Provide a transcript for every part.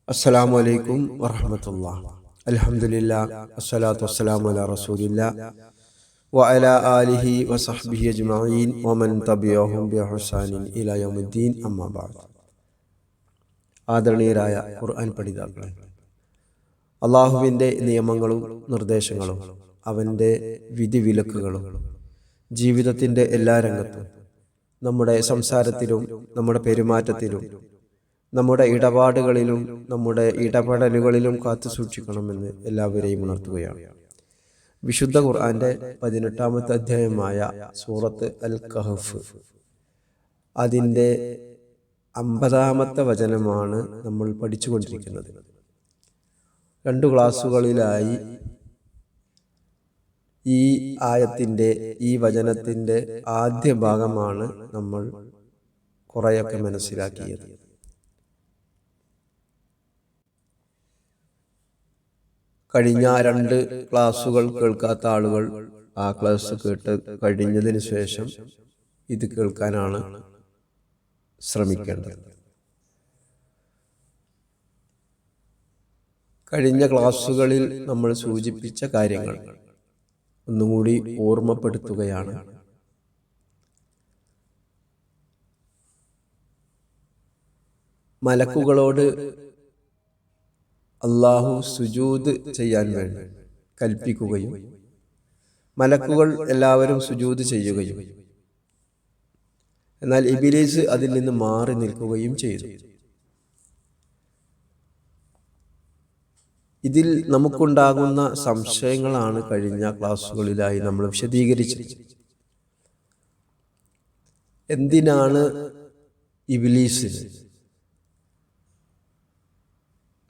അസ്സലാമു അലൈക്കും വറഹ്മത്തുള്ളാഹി. അൽഹംദുലില്ലാഹ് വസ്സലാത്തു വസ്സലാമു അലാ റസൂലില്ലാഹ് വഅലാ ആലിഹി വസഹ്ബിഹി അജ്മഈൻ വമൻ തബിഅഹും ബിഇഹ്സാനിൻ ഇലാ യൗമിദ്ദീൻ. അമ്മാ ബഅദ്. ആദരണീയരായ ഖുർആൻ പഠിതാക്കളെ, അള്ളാഹുവിൻ്റെ നിയമങ്ങളും നിർദ്ദേശങ്ങളും അവൻ്റെ വിധിവിലക്കുകളും ജീവിതത്തിൻ്റെ എല്ലാ രംഗത്തും, നമ്മുടെ സംസാരത്തിലും നമ്മുടെ പെരുമാറ്റത്തിലും നമ്മുടെ ഇടപാടുകളിലും നമ്മുടെ ഇടപെടലുകളിലും കാത്തു സൂക്ഷിക്കണമെന്ന് എല്ലാവരെയും ഉണർത്തുകയാണ്. വിശുദ്ധ ഖുർആന്റെ 18-ാമത്തെ അധ്യായമായ സൂറത്ത് അൽ കഹഫ്, അതിൻ്റെ 50-ാമത്തെ വചനമാണ് നമ്മൾ പഠിച്ചുകൊണ്ടിരിക്കുന്നത്. 2 ക്ലാസ്സുകളിലായി ഈ ആയത്തിൻ്റെ, ഈ വചനത്തിൻ്റെ ആദ്യ ഭാഗമാണ് നമ്മൾ കുറേയൊക്കെ മനസ്സിലാക്കിയത്. കഴിഞ്ഞ 2 ക്ലാസ്സുകൾ കേൾക്കാത്ത ആളുകൾ ആ ക്ലാസ് കേട്ട് കഴിഞ്ഞതിന് ശേഷം ഇത് കേൾക്കാനാണ് ശ്രമിക്കേണ്ടത്. കഴിഞ്ഞ ക്ലാസ്സുകളിൽ നമ്മൾ സൂചിപ്പിച്ച കാര്യങ്ങൾ ഒന്നുകൂടി ഓർമ്മപ്പെടുത്തുകയാണ്. മലക്കുകളോട് അള്ളാഹു സുജൂദ് ചെയ്യാൻ വേണ്ടി കൽപ്പിക്കുകയും മലക്കുകൾ എല്ലാവരും സുജൂദ് ചെയ്യുകയും, എന്നാൽ ഇബ്ലീസ് അതിൽ നിന്ന് മാറി നിൽക്കുകയും ചെയ്തു. ഇതിൽ നമുക്കുണ്ടാകുന്ന സംശയങ്ങളാണ് കഴിഞ്ഞ ക്ലാസ്സുകളിലായി നമ്മൾ വിശദീകരിച്ചത്. എന്തിനാണ് ഇബ്ലീസിന്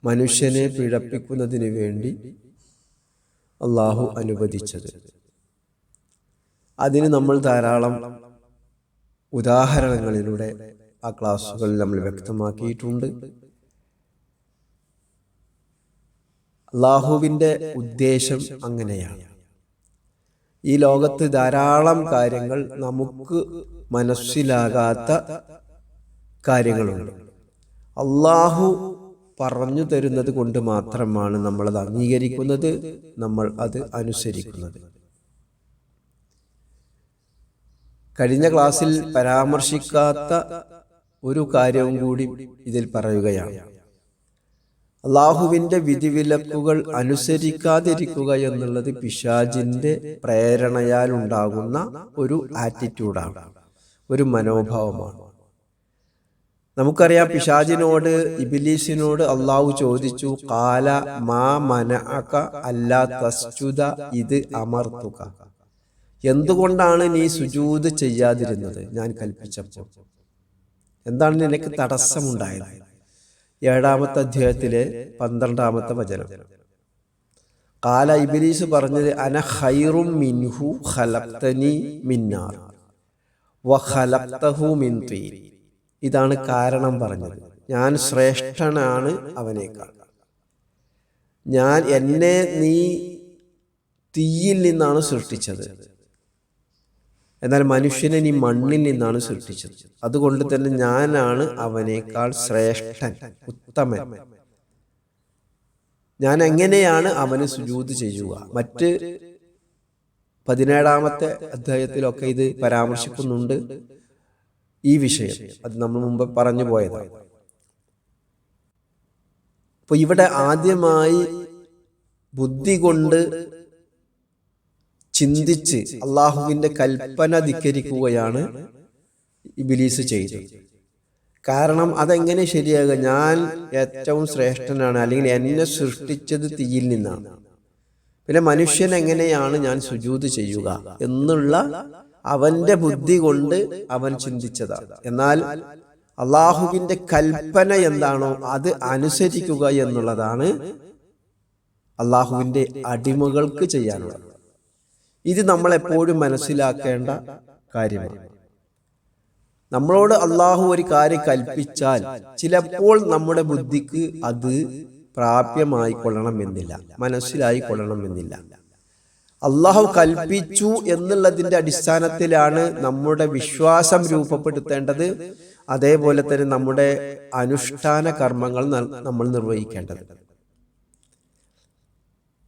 മനുഷ്യനെ പിഴപ്പിക്കുന്നതിന് വേണ്ടി അള്ളാഹു അനുവദിച്ചത്? അതിന് നമ്മൾ ധാരാളം ഉദാഹരണങ്ങളിലൂടെ ആ ക്ലാസ്സുകളിൽ നമ്മൾ വ്യക്തമാക്കിയിട്ടുണ്ട്. അള്ളാഹുവിൻ്റെ ഉദ്ദേശം അങ്ങനെയാണ്. ഈ ലോകത്ത് ധാരാളം കാര്യങ്ങൾ നമുക്ക് മനസ്സിലാകാത്ത കാര്യങ്ങളുണ്ട്. അള്ളാഹു പറഞ്ഞു തരുന്നത് കൊണ്ട് മാത്രമാണ് നമ്മളത് അംഗീകരിക്കുന്നത്, നമ്മൾ അത് അനുസരിക്കുന്നത്. കഴിഞ്ഞ ക്ലാസ്സിൽ പരാമർശിക്കാത്ത ഒരു കാര്യവും കൂടി ഇതിൽ പറയുകയാണ്. അള്ളാഹുവിൻ്റെ വിധിവിലക്കുകൾ അനുസരിക്കാതിരിക്കുക എന്നുള്ളത് പിശാചിൻ്റെ പ്രേരണയാൽ ഉണ്ടാകുന്ന ഒരു ആറ്റിറ്റ്യൂഡാണ്, ഒരു മനോഭാവമാണ്. നമുക്കറിയാം, പിശാചിനോട്, ഇബ്ലീസിനോട് അള്ളാഹു ചോദിച്ചു, ഖാല മാ മനഅക അല്ലാ തസ്ജുദ ഇദ് അമർതുക, എന്തുകൊണ്ടാണ് നീ സുജൂദ് ചെയ്യാതിരുന്നത് ഞാൻ കൽപ്പിച്ചപ്പോൾ? എന്താണ് നിനക്ക് തടസ്സമുണ്ടായത്? 7-ാമത്തെ അധ്യായത്തിലെ 12-ാമത്തെ വചനം. ഖാല, ഇബ്ലീസ് പറഞ്ഞത്, അന ഖൈറും മിൻഹു ഖലഖ്തനി മിൻ നാർ വ ഖലഖ്തഹു മിൻ തീൻ. ഇതാണ് കാരണം പറഞ്ഞത്. ഞാൻ ശ്രേഷ്ഠനാണ് അവനേക്കാൾ. എന്നെ നീ തീയിൽ നിന്നാണ് സൃഷ്ടിച്ചത്, എന്നാൽ മനുഷ്യനെ നീ മണ്ണിൽ നിന്നാണ് സൃഷ്ടിച്ചത്. അതുകൊണ്ട് തന്നെ ഞാനാണ് അവനേക്കാൾ ശ്രേഷ്ഠൻ, ഉത്തമൻ. ഞാൻ എങ്ങനെയാണ് അവന് സുജൂദ് ചെയ്യുക? മറ്റ് 17-ാമത്തെ അധ്യായത്തിലൊക്കെ ഇത് പരാമർശിക്കുന്നുണ്ട്, ഈ വിഷയം. അത് നമ്മൾ മുമ്പ് പറഞ്ഞു പോയതാണ്. അപ്പൊ ഇവിടെ ആദ്യമായി ബുദ്ധി കൊണ്ട് ചിന്തിച്ച് അള്ളാഹുവിന്റെ കൽപ്പന ധിക്കരിക്കുകയാണ് ഇബ്ലീസ് ചെയ്തത്. കാരണം അതെങ്ങനെ ശരിയാകുക? ഞാൻ ഏറ്റവും ശ്രേഷ്ഠനാണ്, അല്ലെങ്കിൽ എന്നെ സൃഷ്ടിച്ചത് തീയിൽ നിന്നാണ്, പിന്നെ മനുഷ്യൻ എങ്ങനെയാണ് ഞാൻ സുജൂദ് ചെയ്യുക എന്നുള്ള അവന്റെ ബുദ്ധി കൊണ്ട് അവൻ ചിന്തിച്ചതാണ്. എന്നാൽ അള്ളാഹുവിന്റെ കൽപ്പന എന്താണോ അത് അനുസരിക്കുക എന്നുള്ളതാണ് അള്ളാഹുവിന്റെ അടിമകൾക്ക് ചെയ്യാനുള്ളത്. ഇത് നമ്മൾ എപ്പോഴും മനസ്സിലാക്കേണ്ട കാര്യമാണ്. നമ്മളോട് അള്ളാഹു ഒരു കാര്യം കൽപ്പിച്ചാൽ ചിലപ്പോൾ നമ്മുടെ ബുദ്ധിക്ക് അത് പ്രാപ്യമായിക്കൊള്ളണമെന്നില്ല, മനസ്സിലായിക്കൊള്ളണമെന്നില്ല. അള്ളാഹു കൽപ്പിച്ചു എന്നുള്ളതിൻ്റെ അടിസ്ഥാനത്തിലാണ് നമ്മുടെ വിശ്വാസം രൂപപ്പെടുത്തേണ്ടത്. അതേപോലെ തന്നെ നമ്മുടെ അനുഷ്ഠാന കർമ്മങ്ങൾ നമ്മൾ നിർവഹിക്കേണ്ടത്.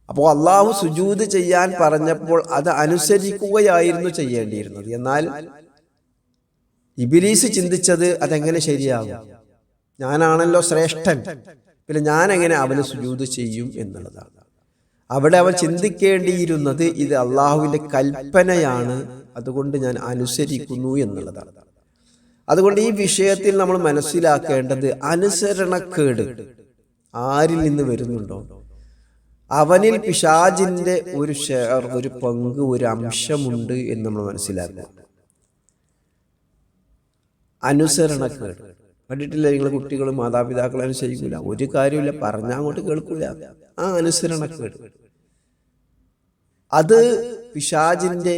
അപ്പോൾ അള്ളാഹു സുജൂദ് ചെയ്യാൻ പറഞ്ഞപ്പോൾ അത് അനുസരിക്കുകയായിരുന്നു ചെയ്യേണ്ടിയിരുന്നത്. എന്നാൽ ഇബ്ലീസ് ചിന്തിച്ചത് അതെങ്ങനെ ശരിയാകും, ഞാനാണല്ലോ ശ്രേഷ്ഠൻ, പിന്നെ ഞാൻ എങ്ങനെ അവന് സുജൂദ് ചെയ്യും എന്നുള്ളതാണ്. അവിടെ അവൻ ചിന്തിക്കേണ്ടിയിരുന്നത് ഇത് അള്ളാഹുവിന്റെ കൽപ്പനയാണ്, അതുകൊണ്ട് ഞാൻ അനുസരിക്കുന്നു എന്നുള്ളതാണ്. അതുകൊണ്ട് ഈ വിഷയത്തിൽ നമ്മൾ മനസ്സിലാക്കേണ്ടത് അനുസരണക്കേട് ആരിൽ നിന്ന് വരുന്നുണ്ടോ അവനിൽ പിശാചിന്റെ ഒരു പങ്ക്, ഒരു അംശമുണ്ട് എന്ന് നമ്മൾ മനസ്സിലാക്കുക. അനുസരണക്കേട് കണ്ടിട്ടില്ല നിങ്ങൾ? കുട്ടികൾ മാതാപിതാക്കളെ അനുസരിക്കില്ല, ഒരു കാര്യമില്ല, പറഞ്ഞാൽ അങ്ങോട്ട് കേൾക്കൂല. ആ അനുസരണക്കേട് അത് പിശാചിന്റെ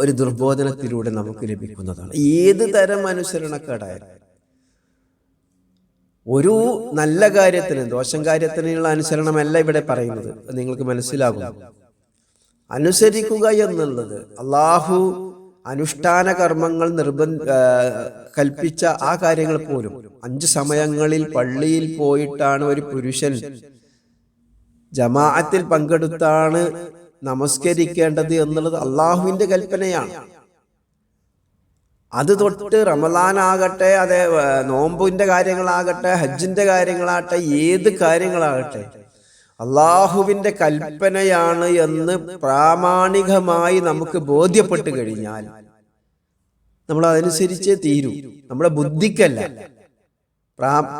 ഒരു ദുർബോധനത്തിലൂടെ നമുക്ക് ലഭിക്കുന്നതാണ്. ഏത് തരം അനുസരണക്കേടായാലും, ഒരു നല്ല കാര്യത്തിന് ദോഷം കാര്യത്തിനുള്ള അനുസരണമല്ല ഇവിടെ പറയുന്നത്, നിങ്ങൾക്ക് മനസ്സിലാകും. അനുസരിക്കുക എന്നുള്ളത് അള്ളാഹു അനുഷ്ഠാന കർമ്മങ്ങൾ കൽപ്പിച്ച ആ കാര്യങ്ങൾ പോലും 5 സമയങ്ങളിൽ പള്ളിയിൽ പോയിട്ടാണ് ഒരു പുരുഷൻ ജമാഅത്തിൽ പങ്കെടുത്താണ് നമസ്കരിക്കേണ്ടത് എന്നുള്ളത് അള്ളാഹുവിന്റെ കൽപ്പനയാണ്. അത് തൊട്ട് റമദാൻ ആകട്ടെ, അതെ നോമ്പിന്റെ കാര്യങ്ങളാകട്ടെ, ഹജ്ജിന്റെ കാര്യങ്ങളാകട്ടെ, ഏത് കാര്യങ്ങളാകട്ടെ അള്ളാഹുവിന്റെ കൽപ്പനയാണ് എന്ന് പ്രാമാണികമായി നമുക്ക് ബോധ്യപ്പെട്ട് കഴിഞ്ഞാൽ നമ്മൾ അതനുസരിച്ചേ തീരൂ. നമ്മുടെ ബുദ്ധിക്കല്ല,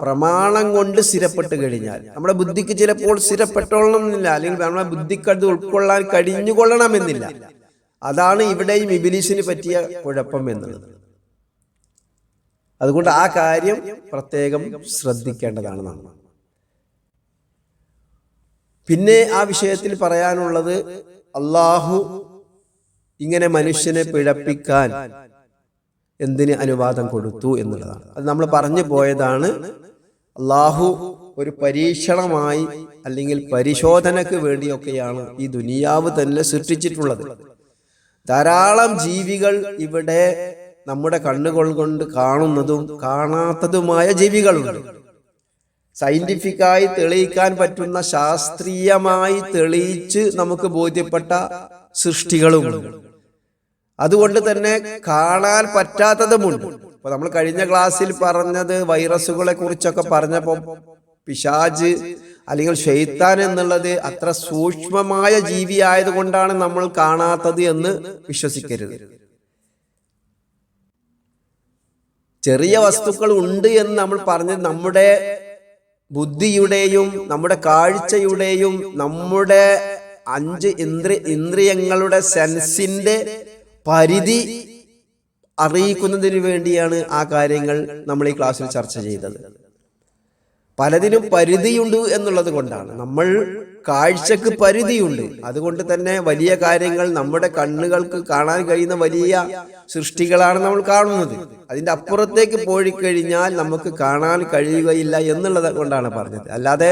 പ്രമാണം കൊണ്ട് സ്ഥിരപ്പെട്ട് കഴിഞ്ഞാൽ. നമ്മുടെ ബുദ്ധിക്ക് ചിലപ്പോൾ സ്ഥിരപ്പെട്ടോളണമെന്നില്ല, അല്ലെങ്കിൽ നമ്മുടെ ബുദ്ധിക്ക് അത് ഉൾക്കൊള്ളാൻ കഴിഞ്ഞുകൊള്ളണമെന്നില്ല. അതാണ് ഇവിടെയും ഇബ്ലീസിന് പറ്റിയ കുഴപ്പം എന്നുള്ളത്. അതുകൊണ്ട് ആ കാര്യം പ്രത്യേകം ശ്രദ്ധിക്കേണ്ടതാണ് നമ്മൾ. പിന്നെ ആ വിഷയത്തിൽ പറയാനുള്ളത്, അള്ളാഹു ഇങ്ങനെ മനുഷ്യനെ പിഴപ്പിക്കാൻ എന്തിന് അനുവാദം കൊടുത്തു എന്നുള്ളതാണ്. അത് നമ്മൾ പറഞ്ഞു പോയതാണ്. അള്ളാഹു ഒരു പരീക്ഷണമായി അല്ലെങ്കിൽ പരിശോധനക്ക് വേണ്ടിയൊക്കെയാണ് ഈ ദുനിയാവ് തന്നെ സൃഷ്ടിച്ചിട്ടുള്ളത്. ധാരാളം ജീവികൾ ഇവിടെ നമ്മുടെ കണ്ണുകൾ കൊണ്ട് കാണുന്നതും കാണാത്തതുമായ ജീവികളുണ്ട്. സയന്റിഫിക്കായി തെളിയിക്കാൻ പറ്റുന്ന, ശാസ്ത്രീയമായി തെളിയിച്ച് നമുക്ക് ബോധ്യപ്പെട്ട സൃഷ്ടികളുമുണ്ട്. അതുകൊണ്ട് തന്നെ കാണാൻ പറ്റാത്തതുമുണ്ട്. അപ്പൊ നമ്മൾ കഴിഞ്ഞ ക്ലാസ്സിൽ പറഞ്ഞത് വൈറസുകളെ കുറിച്ചൊക്കെ പറഞ്ഞപ്പോൾ പിശാച് അല്ലെങ്കിൽ ശൈത്താൻ എന്നുള്ളത് അത്ര സൂക്ഷ്മമായ ജീവി ആയതുകൊണ്ടാണ് നമ്മൾ കാണാത്തത് എന്ന് വിശ്വസിക്കരുത്. ചെറിയ വസ്തുക്കൾ ഉണ്ട് എന്ന് നമ്മൾ പറഞ്ഞത് നമ്മുടെ ബുദ്ധിയുടെയും നമ്മുടെ കാഴ്ചയുടെയും നമ്മുടെ 5 ഇന്ദ്രിയങ്ങളുടെ സെൻസിന്റെ പരിധി അറിയിക്കുന്നതിന് വേണ്ടിയാണ് ആ കാര്യങ്ങൾ നമ്മൾ ഈ ക്ലാസ്സിൽ ചർച്ച ചെയ്തത്. പലതിനും പരിധിയുണ്ട് എന്നുള്ളത് കൊണ്ടാണ്. നമ്മൾ കാഴ്ചക്ക് പരിധിയുണ്ട്, അതുകൊണ്ട് തന്നെ വലിയ കാര്യങ്ങൾ നമ്മുടെ കണ്ണുകൾക്ക് കാണാൻ കഴിയുന്ന വലിയ സൃഷ്ടികളാണ് നമ്മൾ കാണുന്നത്. അതിൻ്റെ അപ്പുറത്തേക്ക് പോയി കഴിഞ്ഞാൽ നമുക്ക് കാണാൻ കഴിയുകയില്ല എന്നുള്ളത് കൊണ്ടാണ് പറഞ്ഞത്. അല്ലാതെ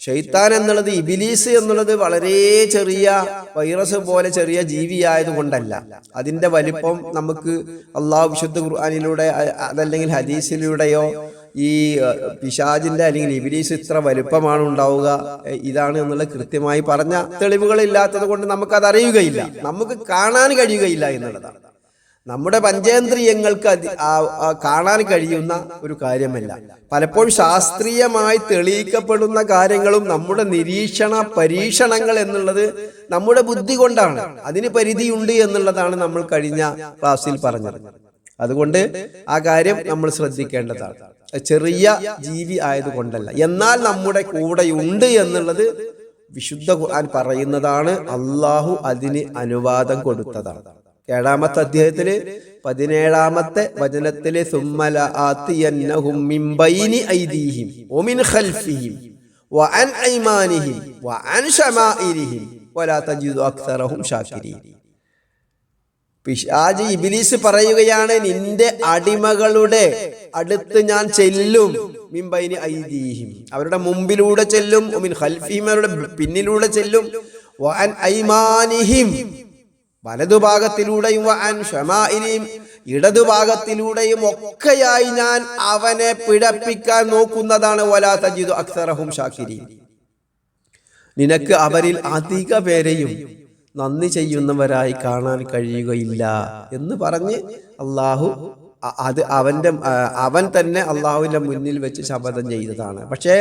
ശൈത്താൻ എന്നുള്ളത്, ഇബ്ലീസ് എന്നുള്ളത് വളരെ ചെറിയ വൈറസ് പോലെ ചെറിയ ജീവിയായത് കൊണ്ടല്ല. അതിന്റെ വലിപ്പം നമുക്ക് അള്ളാഹു വിശുദ്ധ ഖുർആനിലൂടെ അതല്ലെങ്കിൽ ഹദീസിലൂടെയോ ഈ പിശാചിന്റെ അല്ലെങ്കിൽ ഇബ്ലീസ് ഇത്ര വലിപ്പമാണ് ഉണ്ടാവുക, ഇതാണ് എന്നുള്ള കൃത്യമായി പറഞ്ഞ തെളിവുകളില്ലാത്തത് കൊണ്ട് നമുക്കത് അറിയുകയില്ല, നമുക്ക് കാണാൻ കഴിയുകയില്ല എന്നുള്ളതാണ്. നമ്മുടെ പഞ്ചേന്ദ്രിയങ്ങൾക്ക് കാണാൻ കഴിയുന്ന ഒരു കാര്യമല്ല. പലപ്പോഴും ശാസ്ത്രീയമായി തെളിയിക്കപ്പെടുന്ന കാര്യങ്ങളും നമ്മുടെ നിരീക്ഷണ പരീക്ഷണങ്ങൾ എന്നുള്ളത് നമ്മുടെ ബുദ്ധി കൊണ്ടാണ്. അതിന് പരിധിയുണ്ട് എന്നുള്ളതാണ് നമ്മൾ കഴിഞ്ഞ ക്ലാസ്സിൽ പറഞ്ഞത്. അതുകൊണ്ട് ആ കാര്യം നമ്മൾ ശ്രദ്ധിക്കേണ്ടതാണ്. ചെറിയ ജീവി ആയതുകൊണ്ടല്ല, എന്നാൽ നമ്മുടെ കൂടെയുണ്ട് എന്നുള്ളത് വിശുദ്ധ ഖുർആൻ പറയുന്നതാണ്. അള്ളാഹു അതിന് അനുവാദം കൊടുത്തതാണ്. 7-ാമത്തെ അധ്യായത്തില് 17-ാമത്തെ വചനത്തില് സുമ്മല ആതിയന്നഹും മിൻ ബൈനി ഐദീഹിം വമിൻ ഖൽഫിഹിം വഅൻ ഐമാനിഹിം വഅൻ ശമാഇരിഹിം വലാ തജിദു അക്സറഹും ശാകിരീൻ. പിശാച് ഇബ്ലീസ് പറയുകയാണ്, നിന്റെ അടിമകളുടെ അടുത്ത് ഞാൻ ചെല്ലും. മിൻ ബൈനി ഐദീഹിം, അവരുടെ മുമ്പിലൂടെ ചെല്ലും. വമിൻ ഖൽഫിഹിം, അവരുടെ പിന്നിലൂടെ ചെല്ലും. വഅൻ ഐമാനിഹിം, വലതുഭാഗത്തിലൂടെയും. വഅൻ ശമാഇരിഹിം, ഇടതുഭാഗത്തിലൂടെയും ഒക്കെയായി ഞാൻ അവനെ പിഴപ്പിക്കാൻ നോക്കുന്നതാണ്. വലാ തജിദു അക്സറഹും ഷാകിരീൻ. നിനക്ക് അവരിൽ അധിക പേരെയും നന്ദി ചെയ്യുന്നവരായി കാണാൻ കഴിയുകയില്ല എന്ന് പറഞ്ഞ് അള്ളാഹു അവൻ തന്നെ അള്ളാഹുവിന്റെ മുന്നിൽ വെച്ച് ശപഥം ചെയ്തതാണ്. പക്ഷേ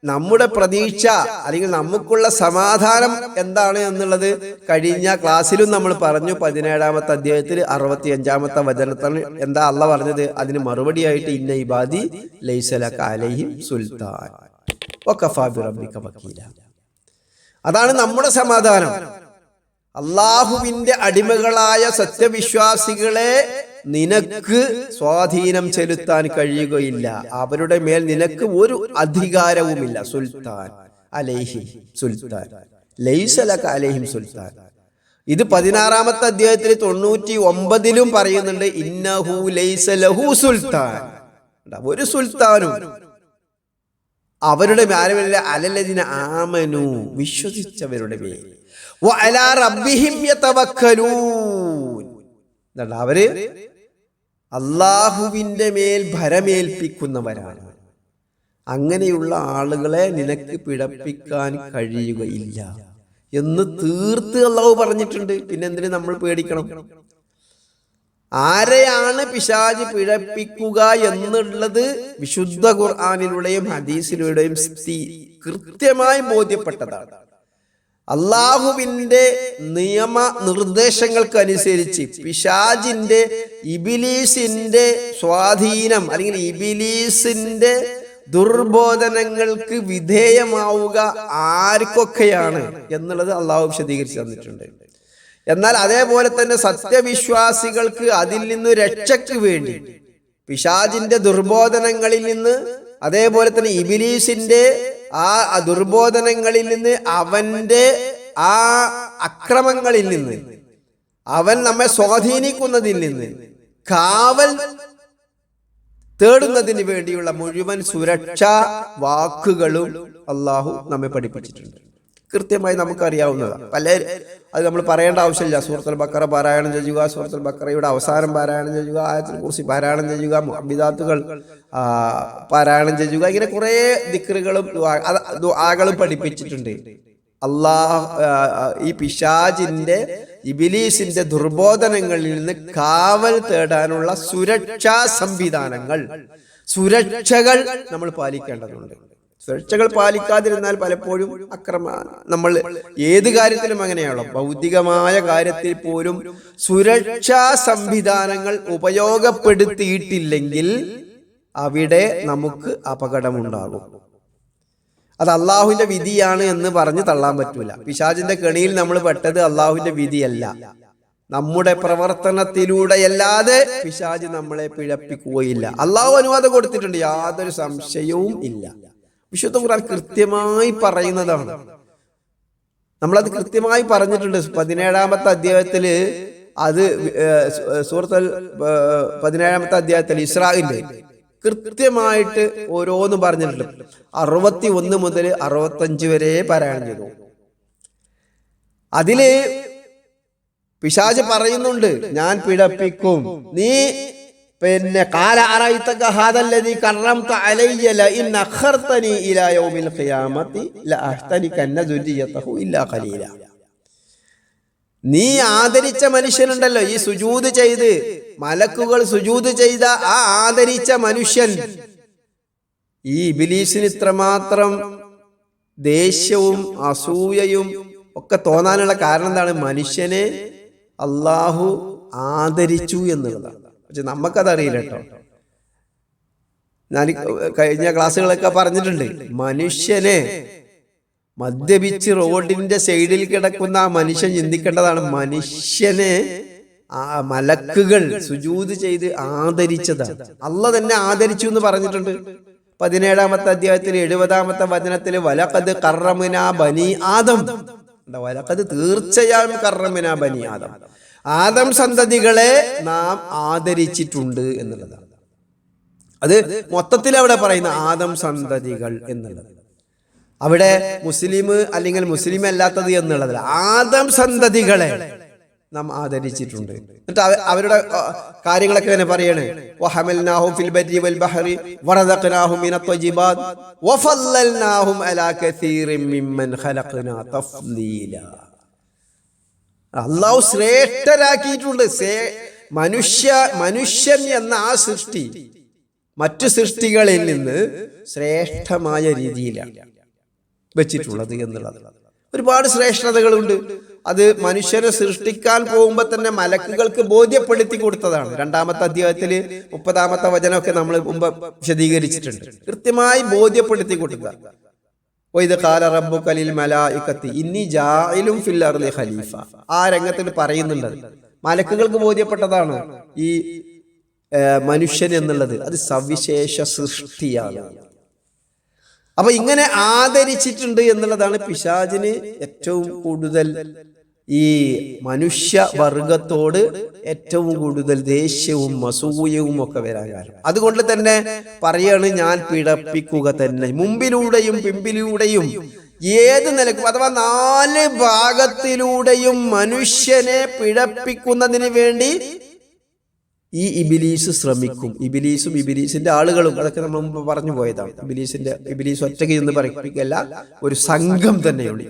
നമ്മുടെ പ്രതീക്ഷ അല്ലെങ്കിൽ നമുക്കുള്ള സമാധാനം എന്താണ് എന്നുള്ളത് കഴിഞ്ഞ ക്ലാസ്സിലും നമ്മൾ പറഞ്ഞു. 17-ാമത്തെ അധ്യായത്തിൽ 65-ാമത്തെ വചനത്താണ് എന്താ അള്ളാഹ് പറഞ്ഞത്? അതിന് മറുപടിയായിട്ട് ഇന്ന ഇബാദി ലൈസ ലക അലൈഹിം സുൽത്താൻ വകഫാ ബിറബ്ബിക വകീല. അതാണ് നമ്മുടെ സമാധാനം. അള്ളാഹുവിന്റെ അടിമകളായ സത്യവിശ്വാസികളെ നിനക്ക് സ്വാധീനം ചെലുത്താൻ കഴിയുകയില്ല. അവരുടെ മേൽ നിനക്ക് ഒരു അധികാരവുമില്ല. സുൽത്താൻ അലൈഹിം സുൽത്താൻ ലൈസ ലക അലൈഹിം സുൽത്താൻ. ഇത് 16-ാമത്തെ അധ്യായത്തിൽ 99-ലും പറയുന്നുണ്ട്. ഇന്നഹു ലൈസ ലഹു സുൽത്താൻ. ഒരു സുൽത്താനും അവരുടെ മേലില്ല. അലല്ലദീന ആമനു വിശ്വസിച്ചവരുടെ മേൽ വഅലാ റബ്ബിഹിം യതവക്കലൂൻ. അവര് അള്ളാഹുവിന്റെ മേൽ ഭരമേൽപ്പിക്കുന്നവരാണ്. അങ്ങനെയുള്ള ആളുകളെ നിനക്ക് പിഴപ്പിക്കാൻ കഴിയുകയില്ല എന്ന് തീർത്ത് അള്ളാഹു പറഞ്ഞിട്ടുണ്ട്. പിന്നെ എന്തിനു നമ്മൾ പേടിക്കണം? ആരെയാണ് പിശാച് പിഴപ്പിക്കുക എന്നുള്ളത് വിശുദ്ധ ഖുർആനിലൂടെയും ഹദീസിലൂടെയും കൃത്യമായി ബോധ്യപ്പെട്ടതാണ്. അള്ളാഹുവിന്റെ നിയമ നിർദ്ദേശങ്ങൾക്കനുസരിച്ച് പിശാചിന്റെ ഇബിലീസിന്റെ സ്വാധീനം അല്ലെങ്കിൽ ഇബിലീസിന്റെ ദുർബോധനങ്ങൾക്ക് വിധേയമാവുക ആർക്കൊക്കെയാണ് എന്നുള്ളത് അള്ളാഹു വിശദീകരിച്ച് തന്നിട്ടുണ്ട്. എന്നാൽ അതേപോലെ തന്നെ സത്യവിശ്വാസികൾക്ക് അതിൽ നിന്ന് രക്ഷയ്ക്ക് വേണ്ടി പിശാചിന്റെ ദുർബോധനങ്ങളിൽ നിന്ന് അതേപോലെ തന്നെ ഇബിലീസിന്റെ ആ ദുർബോധനങ്ങളിൽ നിന്ന് അവന്റെ ആ അക്രമങ്ങളിൽ നിന്ന് അവൻ നമ്മെ സ്വാധീനിക്കുന്നതിൽ നിന്ന് കാവൽ തേടുന്നതിന് വേണ്ടിയുള്ള മുഴുവൻ സുരക്ഷാ വാക്കുകളും അള്ളാഹു നമ്മെ പഠിപ്പിച്ചിട്ടുണ്ട്. കൃത്യമായി നമുക്കറിയാവുന്നതാണ്. അത് നമ്മൾ പറയേണ്ട ആവശ്യമില്ല. സൂറത്തുൽ ബഖറ പാരായണം ചെയ്യുക, സൂറത്തുൽ ബഖറയുടെ അവസാനം പാരായണം ചെയ്യുക, ആയത്തുൽ കുർസി പാരായണം ചെയ്യുക, മുഅബ്ബിദാത്തുകൾ പാരായണം ചെയ്യുക, ഇങ്ങനെ കുറെ ദിക്റുകളും ദുആകളും പഠിപ്പിച്ചിട്ടുണ്ട്. ഈ പിശാചിന്റെ ഇബിലീസിന്റെ ദുർബോധനങ്ങളിൽ നിന്ന് കാവൽ തേടാനുള്ള സുരക്ഷാ സംവിധാനങ്ങൾ, സുരക്ഷകൾ നമ്മൾ പാലിക്കേണ്ടതുണ്ട്. സുരക്ഷകൾ പാലിക്കാതിരുന്നാൽ പലപ്പോഴും നമ്മൾ ഏത് കാര്യത്തിലും അങ്ങനെയാണല്ലോ. ഭൗതികമായ കാര്യത്തിൽ പോലും സുരക്ഷാ സംവിധാനങ്ങൾ ഉപയോഗപ്പെടുത്തിയിട്ടില്ലെങ്കിൽ അവിടെ നമുക്ക് അപകടമുണ്ടാകും. അത് അള്ളാഹുവിന്റെ വിധിയാണ് എന്ന് പറഞ്ഞ് തള്ളാൻ പറ്റൂല. പിശാചിന്റെ കെണിയിൽ നമ്മൾ പെട്ടത് അള്ളാഹുവിന്റെ വിധിയല്ല, നമ്മുടെ പ്രവർത്തനത്തിലൂടെയല്ലാതെ പിശാച് നമ്മളെ പിഴപ്പിക്കുകയില്ല. അള്ളാഹു അനുവാദം കൊടുത്തിട്ടുണ്ട്, യാതൊരു സംശയവും ഇല്ല. വിശുദ്ധ ഖുർആൻ കൃത്യമായി പറയുന്നതാണ്. നമ്മളത് കൃത്യമായി പറഞ്ഞിട്ടുണ്ട്. 17-ാമത്തെ അധ്യായത്തില് അത് സൂറത്തുൽ 17-ാമത്തെ അധ്യായത്തിൽ ഇസ്രാഈലിന്റെ കൃത്യമായിട്ട് ഓരോന്നും പറഞ്ഞിട്ടുണ്ട്. 61 മുതൽ 65 വരെ പാരായണം ചെയ്തു. അതില് പിശാച് പറയുന്നുണ്ട്, ഞാൻ പിഴപ്പിക്കും. നീ പിന്നെ ഖാല അറൈതക ഹാദല്ലദീ കറംത അലയ്യ ലഇൻ അഖർതനി ഇലാ യൗമിൽ ഖിയാമത്തി ലഅഹ്തനികന്ന ദുരിയതഹു ഇല്ലാ ഖലീല. നീ ആദരിച്ച മനുഷ്യനുണ്ടല്ലോ, ഈ സുജൂദ് ചെയ്ത് മലക്കുകൾ സുജൂദ് ചെയ്ത ആ ആദരിച്ച മനുഷ്യൻ, ഈ ഇബ്ലീസിന് ഇത്രമാത്രം ദേഷ്യവും അസൂയയും ഒക്കെ തോന്നാനുള്ള കാരണം എന്താണ്? മനുഷ്യനെ അള്ളാഹു ആദരിച്ചു എന്നുള്ളതാണ്. പക്ഷെ നമുക്കതറിയില്ല കേട്ടോ. ഞാൻ കഴിഞ്ഞ ക്ലാസ്സുകളൊക്കെ പറഞ്ഞിട്ടുണ്ട്, മനുഷ്യനെ മദ്യപിച്ച് റോഡിന്റെ സൈഡിൽ കിടക്കുന്ന ആ മനുഷ്യൻ ചിന്തിക്കേണ്ടതാണ്, മനുഷ്യനെ ആ മലക്കുകൾ സുജൂദ് ചെയ്ത് ആദരിച്ചതാണ്. അള്ളാഹ് തന്നെ ആദരിച്ചു എന്ന് പറഞ്ഞിട്ടുണ്ട്. 17-ാമത്തെ അധ്യായത്തിൽ 70-ാമത്തെ വചനത്തിൽ വലഖദ് കറംനാ ബനി ആദം, വലഖദ് തീർച്ചയായും കറംനാ ബനി ആദം, ആദം സന്തതികളെ നാം ആദരിച്ചിട്ടുണ്ട് എന്നുള്ളതാണ്. അത് മൊത്തത്തിൽ അവിടെ പറയുന്ന ആദം സന്തതികൾ എന്നുള്ളത്, അവിടെ മുസ്ലിം അല്ലെങ്കിൽ മുസ്ലിം അല്ലാത്തത് എന്നുള്ളതല്ല, ആദം സന്തതികളെ നാം ആദരിച്ചിട്ടുണ്ട്. എന്നിട്ട് അവരുടെ കാര്യങ്ങളൊക്കെ ഇങ്ങനെ പറയാണ്, വഹമൽനാഹും ഫിൽ ബർരി വൽ ബഹരി വറസഖ്നാഹും മിനത് ത്വയ്യിബാത് വഫല്ലൽനാഹും അലാ കസീറിൻ മിമ്മൻ ഖലഖ്നാ തഫ്ലീല. അല്ലാഹു ശ്രേഷ്ഠരാക്കിയിട്ടുണ്ട്. മനുഷ്യൻ എന്ന ആ സൃഷ്ടി മറ്റു സൃഷ്ടികളിൽ നിന്ന് ശ്രേഷ്ഠമായ രീതിയിലാണ് വെച്ചിട്ടുള്ളത് എന്നുള്ളത്. ഒരുപാട് ശ്രേഷ്ഠതകളുണ്ട്. അത് മനുഷ്യരെ സൃഷ്ടിക്കാൻ പോകുമ്പോൾ തന്നെ മലക്കുകൾക്ക് ബോധ്യപ്പെടുത്തി കൊടുത്തതാണ്. 2-ാമത്തെ അധ്യായത്തില് 30-ാമത്തെ വചനമൊക്കെ നമ്മൾ മുമ്പ് വിശദീകരിച്ചിട്ടുണ്ട്. കൃത്യമായി ബോധ്യപ്പെടുത്തി കൊടുക്കുക. വഇദ് ഖാല റബ്ബുക ലിൽ മലായികത്തി ഇന്നി ജാഇലുൻ ഫിൽ അർളി ഖലീഫ. ആ രംഗത്തിൽ പറയുന്നുണ്ട്. മലക്കുകൾക്ക് ബോധ്യപ്പെട്ടതാണ് ഈ മനുഷ്യൻ എന്നുള്ളത് അത് സവിശേഷ സൃഷ്ടിയാണ്. അപ്പൊ ഇങ്ങനെ ആദരിച്ചിട്ടുണ്ട് എന്നുള്ളതാണ് പിശാചിന് ഏറ്റവും കൂടുതൽ ഈ മനുഷ്യവർഗത്തോട് ഏറ്റവും കൂടുതൽ ദേഷ്യവും അസൂയവും ഒക്കെ വരാൻ കാരണം. അതുകൊണ്ട് തന്നെ പറയാണ്, ഞാൻ പിഴപ്പിക്കുക തന്നെ മുമ്പിലൂടെയും പിമ്പിലൂടെയും ഏത് നിലക്കും, അഥവാ 4 ഭാഗത്തിലൂടെയും മനുഷ്യനെ പിഴപ്പിക്കുന്നതിന് വേണ്ടി ഈ ഇബിലീസ് ശ്രമിക്കും. ഇബിലീസിന്റെ ആളുകളും അതൊക്കെ നമ്മൾ മുമ്പ് പറഞ്ഞു പോയതാണ്. ഇബിലീസ് ഒറ്റയ്ക്ക് നിന്ന് പറയിപ്പിക്കല്ല, ഒരു സംഘം തന്നെയുണ്ട്,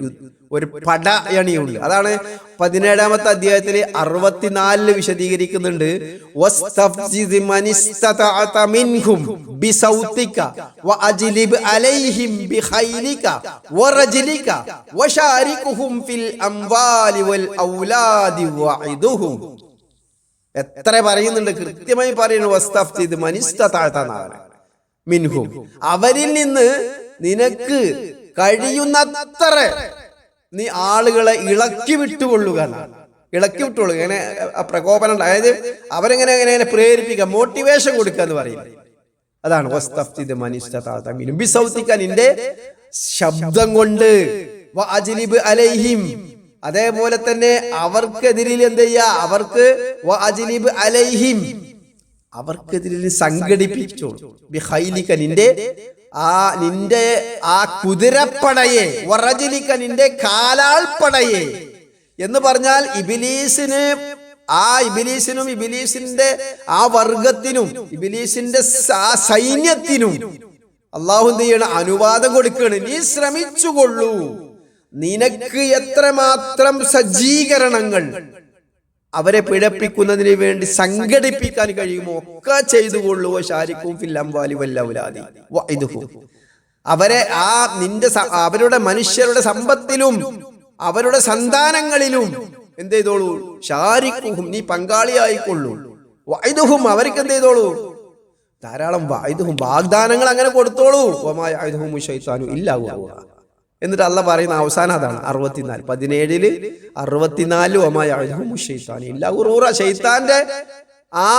ഒരു പടയണിയുണ്ട്. അതാണ് 17-ാമത്തെ അധ്യായത്തിൽ 64 വിശദീകരിക്കുന്നുണ്ട്. വസ്തഫ്സിസ് മനിസ്തതഅത മിൻഹും ബിസൗതിക വഅജ്ലിബ് അലൈഹിം ബിഖൈലിക വറജ്ലിക വശാരികുഹും ഫിൽ അംവാലി വൽ ഔലാദി വഇദുഹും. എത്ര പറയുന്നുണ്ട്, കൃത്യമായി പറയുന്നു. വസ്തഫ്സിസ് മനിസ്തതഅത മിൻഹും, അവരിൽ നിന്ന് നിനക്ക് കഴിയുന്നത്ര നീ ആളുകളെ ഇളക്കി വിട്ടുകൊള്ളുക. ഇങ്ങനെ പ്രകോപനം, അതായത് അവരെങ്ങനെ പ്രേരിപ്പിക്കുക, മോട്ടിവേഷൻ കൊടുക്കുക എന്ന് പറയുന്നത്. അതാണ് വസ്തഫ്സിസ് മനിസ്തതഅത മിൻഹും ബിസൗതിക, നിന്റെ ശബ്ദം കൊണ്ട്, വഅജ്ലിബ് അലൈഹിം, അതേപോലെ തന്നെ അവർക്കെതിരിൽ എന്ത് ചെയ്യാ, അവർക്ക് വഅജ്ലിബ് അലൈഹിം, അവർക്കെതിരിൽ സംഘടിപ്പിച്ചു. ബിഖൈലിക, നിന്റെ ആ കുതിരപ്പടയെ, വറജ്ലിക, നിന്റെ കാലാൾപ്പടയെ എന്ന് പറഞ്ഞാൽ ഇബിലീസിനും ഇബിലീസിന്റെ ആ വർഗത്തിനും ഇബിലീസിന്റെ സൈന്യത്തിനും അള്ളാഹു എന്ത് ചെയ്യണം, അനുവാദം കൊടുക്കുകയാണ്. നീ ശ്രമിച്ചുകൊള്ളൂ, നിനക്ക് എത്രമാത്രം സജ്ജീകരണങ്ങൾ അവരെ പിഴപ്പിക്കുന്നതിന് വേണ്ടി സംഘടിപ്പിക്കാൻ കഴിയുമോ ഒക്കെ ചെയ്തുകൊള്ളൂ. ശാരിക്കും ഫിൽ അംവാലി വൽ ഔലാദി വഇദുഹും, അവരെ അവരുടെ മനുഷ്യരുടെ സമ്പത്തിലും അവരുടെ സന്താനങ്ങളിലും എന്ത് ചെയ്തോളൂ, ശാരിക്കുഹും, നീ പങ്കാളിയായിക്കൊള്ളൂ. വഇദുഹും, അവർക്ക് എന്ത് ചെയ്തോളൂ, ധാരാളം വഇദുഹും, വാഗ്ദാനങ്ങൾ അങ്ങനെ കൊടുത്തോളൂ. വമാ യഅദുഹും ശൈത്താനു ഇല്ലാ ഗുറൂറ. എന്നിട്ട് അള്ളാഹ് പറയുന്ന അവസാനം അതാണ് 64, 17-ൽ 64 വമാ യഅദുഹും ശൈത്താനു ഇല്ലാ ഗുറൂറ. ശൈത്താന്റെ ആ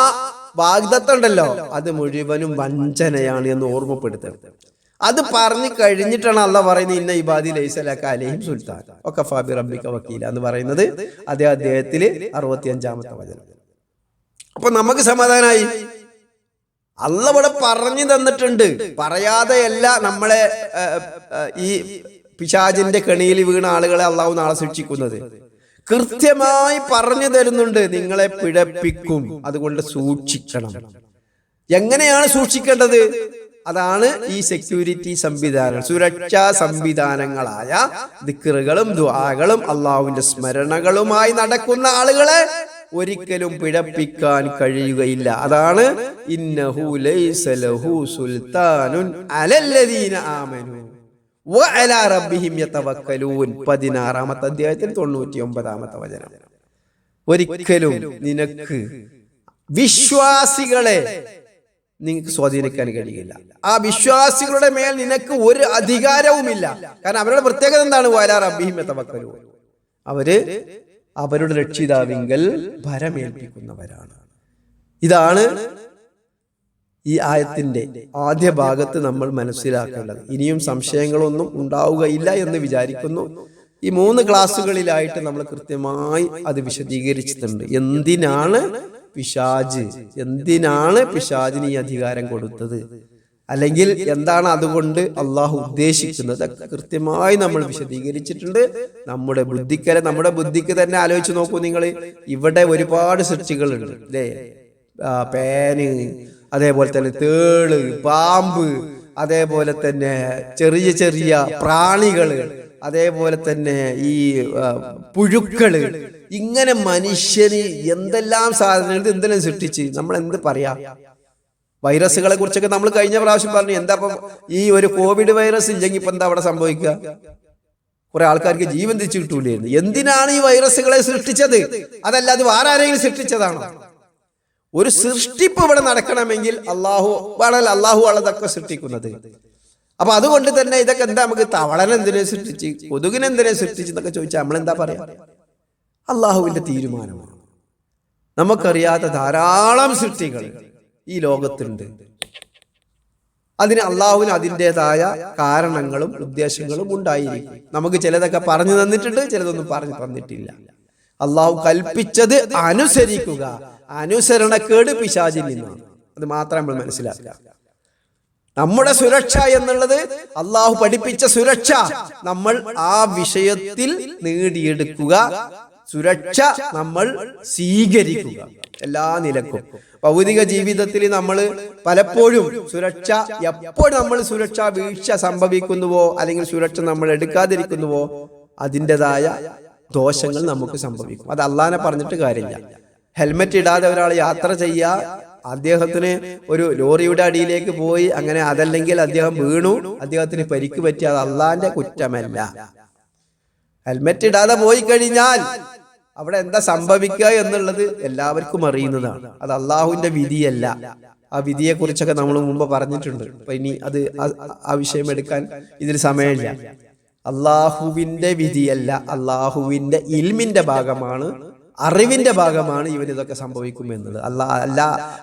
വാഗ്ദത്തം ഉണ്ടല്ലോ, അത് മുഴുവനും വഞ്ചനയാണ് എന്ന് ഓർമ്മപ്പെടുത്തരുത്. അത് പറഞ്ഞു കഴിഞ്ഞിട്ടാണ് അള്ളാഹ് പറയുന്നത്, ഇന്ന ഇബാദി ലൈസ ലക അലൈഹിം സുൽത്താൻ വകഫാ ബിറബ്ബിക വക്കീല എന്ന് പറയുന്നത് അതേ അധ്യായത്തില് 65-ാമത്തെ വചനം. അപ്പൊ നമുക്ക് സമാധാനായി. അള്ളാഹ് ഇവിടെ പറഞ്ഞു തന്നിട്ടുണ്ട്. പറയാതെയല്ല നമ്മളെ ഈ പിശാചിന്റെ കെണിയിൽ വീണ ആളുകളെ അള്ളാഹു നാളെ ശിക്ഷിക്കുന്നത്. കൃത്യമായി പറഞ്ഞു തരുന്നുണ്ട്, നിങ്ങളെ പിഴപ്പിക്കും, അതുകൊണ്ട് സൂക്ഷിക്കണം. എങ്ങനെയാണ് സൂക്ഷിക്കേണ്ടത്? അതാണ് ഈ സെക്യൂരിറ്റി സംവിധാനം, സുരക്ഷാ സംവിധാനങ്ങളായ ദിക്റുകളും ദുആകളും അള്ളാഹുവിന്റെ സ്മരണകളുമായി നടക്കുന്ന ആളുകളെ ഒരിക്കലും പിഴപ്പിക്കാൻ കഴിയുകയില്ല. അതാണ് ഇന്നഹു ലൈസ ലഹു സുൽത്താനുൻ അലല്ലദീന ആമനു വഅലാ റബ്ബിഹിം യതവക്കലൂൻ. 16-ാമത്തെ അധ്യായത്തിൽ 99-ാമത്തെ വചനം. ഒരിക്കലും നിനക്ക് വിശ്വാസികളെ നിങ്ങൾക്ക് സ്വാധീനിക്കാൻ കഴിയില്ല. ആ വിശ്വാസികളുടെ മേൽ നിനക്ക് ഒരു അധികാരവുമില്ല. കാരണം അവരുടെ പ്രത്യേകത എന്താണ്? വഅലാ റബ്ബിഹിം യതവക്കലൂൻ, അവര് അവരുടെ രക്ഷിതാവിങ്കൽ ഭരമേൽപ്പിക്കുന്നവരാണ്. ഇതാണ് ഈ ആയത്തിന്റെ ആദ്യ ഭാഗത്ത് നമ്മൾ മനസ്സിലാക്കേണ്ടത്. ഇനിയും സംശയങ്ങളൊന്നും ഉണ്ടാവുകയില്ല എന്ന് വിചാരിക്കുന്നു. ഈ 3 ക്ലാസ്സുകളിലായിട്ട് നമ്മൾ കൃത്യമായി അത് വിശദീകരിച്ചിട്ടുണ്ട്. എന്തിനാണ് പിശാചിന് ഈ അധികാരം കൊടുത്തത് അല്ലെങ്കിൽ എന്താണ് അതുകൊണ്ട് അള്ളാഹു ഉദ്ദേശിക്കുന്നത് കൃത്യമായി നമ്മൾ വിശദീകരിച്ചിട്ടുണ്ട്. നമ്മുടെ ബുദ്ധിക്ക് തന്നെ ആലോചിച്ച് നോക്കൂ നിങ്ങൾ. ഇവിടെ ഒരുപാട് സൃഷ്ടികളുണ്ട് അല്ലേ? പേന്, അതേപോലെ തന്നെ തേള്, പാമ്പ്, അതേപോലെ തന്നെ ചെറിയ ചെറിയ പ്രാണികള്, അതേപോലെ തന്നെ ഈ പുഴുക്കള്, ഇങ്ങനെ മനുഷ്യന് എന്തെല്ലാം സാധനങ്ങൾ എന്തെല്ലാം സൃഷ്ടിച്ച് നമ്മൾ എന്ത് പറയാ? വൈറസുകളെ കുറിച്ചൊക്കെ നമ്മൾ കഴിഞ്ഞ പ്രാവശ്യം പറഞ്ഞു. എന്താ ഇപ്പം ഈ ഒരു കോവിഡ് വൈറസ് ഇല്ലെങ്കിൽ ഇപ്പൊ എന്താ അവിടെ സംഭവിക്കുക? കുറെ ആൾക്കാർക്ക് ജീവൻ തിരിച്ചു കിട്ടൂലായിരുന്നു. എന്തിനാണ് ഈ വൈറസുകളെ സൃഷ്ടിച്ചത്? അതല്ലാതെ വേറെ ആരെങ്കിലും സൃഷ്ടിച്ചതാണോ? ഒരു സൃഷ്ടിപ്പ് ഇവിടെ നടക്കണമെങ്കിൽ അള്ളാഹു അതൊക്കെ സൃഷ്ടിക്കുന്നത്. അപ്പൊ അതുകൊണ്ട് തന്നെ ഇതൊക്കെ എന്താ, നമുക്ക് തവളനെ എന്തിനെ സൃഷ്ടിച്ച്, കൊതുകിനെന്തിനെ സൃഷ്ടിച്ച് എന്നൊക്കെ ചോദിച്ചാൽ നമ്മളെന്താ പറയാ? അള്ളാഹുവിന്റെ തീരുമാനമാണ്. നമുക്കറിയാത്ത ധാരാളം സൃഷ്ടികൾ ഈ ലോകത്തുണ്ട്. അതിന് അള്ളാഹുവിന് അതിൻ്റെതായ കാരണങ്ങളും ഉദ്ദേശങ്ങളും ഉണ്ടായിരിക്കും. നമുക്ക് ചിലതൊക്കെ പറഞ്ഞു തന്നിട്ടുണ്ട്, ചിലതൊന്നും പറഞ്ഞു തന്നിട്ടില്ല. അള്ളാഹു കൽപ്പിച്ചത് അനുസരിക്കുക. അനുസരണക്കേട് പിശാചിൽ നിന്നാണ്. അത് മാത്രം നമ്മൾ മനസ്സിലാക്കുക. നമ്മുടെ സുരക്ഷ എന്നുള്ളത് അള്ളാഹു പഠിപ്പിച്ച സുരക്ഷ നമ്മൾ ആ വിഷയത്തിൽ നേടിയെടുക്കുക. സുരക്ഷ നമ്മൾ സ്വീകരിക്കുക എല്ലാ നിലക്കും. ഭൗതിക ജീവിതത്തിൽ നമ്മൾ പലപ്പോഴും എപ്പോൾ നമ്മൾ സുരക്ഷാ വീഴ്ച സംഭവിക്കുന്നുവോ അല്ലെങ്കിൽ സുരക്ഷ നമ്മൾ എടുക്കാതിരിക്കുന്നുവോ അതിൻ്റെതായ ദോഷങ്ങൾ നമുക്ക് സംഭവിക്കും. അത് അള്ളാനെ പറഞ്ഞിട്ട് കാര്യമില്ല. ഹെൽമെറ്റ് ഇടാതെ ഒരാൾ യാത്ര ചെയ്യുക, അദ്ദേഹത്തിന് ഒരു ലോറിയുടെ അടിയിലേക്ക് പോയി, അങ്ങനെ അതല്ലെങ്കിൽ അദ്ദേഹം വീണു, അദ്ദേഹത്തിന് പരിക്ക് പറ്റി, അത് അള്ളാന്റെ കുറ്റമല്ല. ഹെൽമെറ്റ് ഇടാതെ പോയി കഴിഞ്ഞാൽ അവിടെ എന്താ സംഭവിക്കുക എന്നുള്ളത് എല്ലാവർക്കും അറിയുന്നതാണ്. അത് അള്ളാഹുവിന്റെ വിധിയല്ല. ആ വിധിയെ കുറിച്ചൊക്കെ നമ്മൾ മുമ്പ് പറഞ്ഞിട്ടുണ്ട്. അപ്പൊ ഇനി അത് ആ വിഷയം എടുക്കാൻ ഇതിൽ സമയമില്ല. അള്ളാഹുവിന്റെ വിധിയല്ല, അള്ളാഹുവിന്റെ ഇൽമിന്റെ ഭാഗമാണ്, അറിവിന്റെ ഭാഗമാണ് ഇവൻ ഇതൊക്കെ സംഭവിക്കും എന്നുള്ളത്.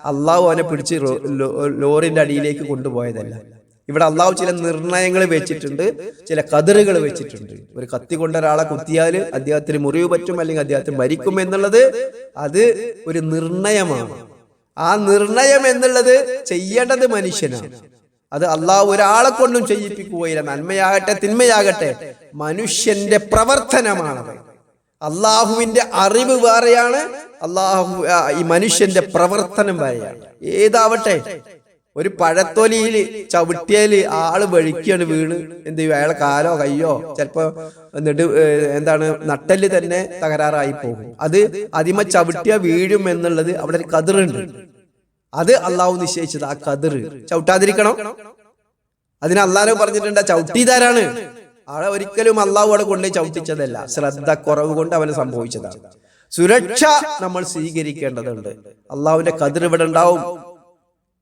അള്ളാഹു അവനെ പിടിച്ച് ലോറിന്റെ അടിയിലേക്ക് കൊണ്ടുപോയതല്ല. ഇവിടെ അള്ളാഹു ചില നിർണയങ്ങൾ വെച്ചിട്ടുണ്ട്, ചില കതിറുകൾ വെച്ചിട്ടുണ്ട്. ഒരു കത്തി കൊണ്ട് ഒരാളെ കുത്തിയാൽ അദ്ദേഹത്തിന് മുറിവ് പറ്റും, അല്ലെങ്കിൽ അദ്ദേഹത്തിന് മരിക്കും എന്നുള്ളത് അത് ഒരു നിർണയമാണ്. ആ നിർണയം എന്നുള്ളത് ചെയ്യേണ്ടത് മനുഷ്യനാണ്. അത് അള്ളാഹു ഒരാളെ കൊണ്ടും ചെയ്യിപ്പിക്കുകയില്ല. നന്മയാകട്ടെ തിന്മയാകട്ടെ മനുഷ്യന്റെ പ്രവർത്തനമാണത്. അള്ളാഹുവിന്റെ അറിവ് വേറെയാണ്, ഈ മനുഷ്യന്റെ പ്രവർത്തനം വേറെയാണ്. ഏതാവട്ടെ, ഒരു പഴത്തൊലിയിൽ ചവിട്ടിയാല് ആള് വഴിക്കാണ് വീണ് എന്ത് ചെയ്യും? അയാളെ കാലോ കയ്യോ ചിലപ്പോ നട്ടല് തന്നെ തകരാറായി പോകും. അത് അതിമ ചവിട്ടിയ വീഴും എന്നുള്ളത് അവിടെ ഒരു കതിറുണ്ട്. അത് അള്ളാഹു നിശ്ചയിച്ചത്. ആ കതിർ ചവിട്ടാതിരിക്കണം. അതിന് അള്ളാഹു പറഞ്ഞിട്ടുണ്ട് ചവിട്ടിയതാരാണ്? ആളെ ഒരിക്കലും അള്ളാഹു അവിടെ കൊണ്ടുപോയി ചവിട്ടിച്ചതല്ല, ശ്രദ്ധ കുറവ് കൊണ്ട് അവന് സംഭവിച്ചതാണ്. സുരക്ഷ നമ്മൾ സ്വീകരിക്കേണ്ടതുണ്ട്. അള്ളാഹുവിന്റെ കതിർ ഇവിടെ ഉണ്ടാവും.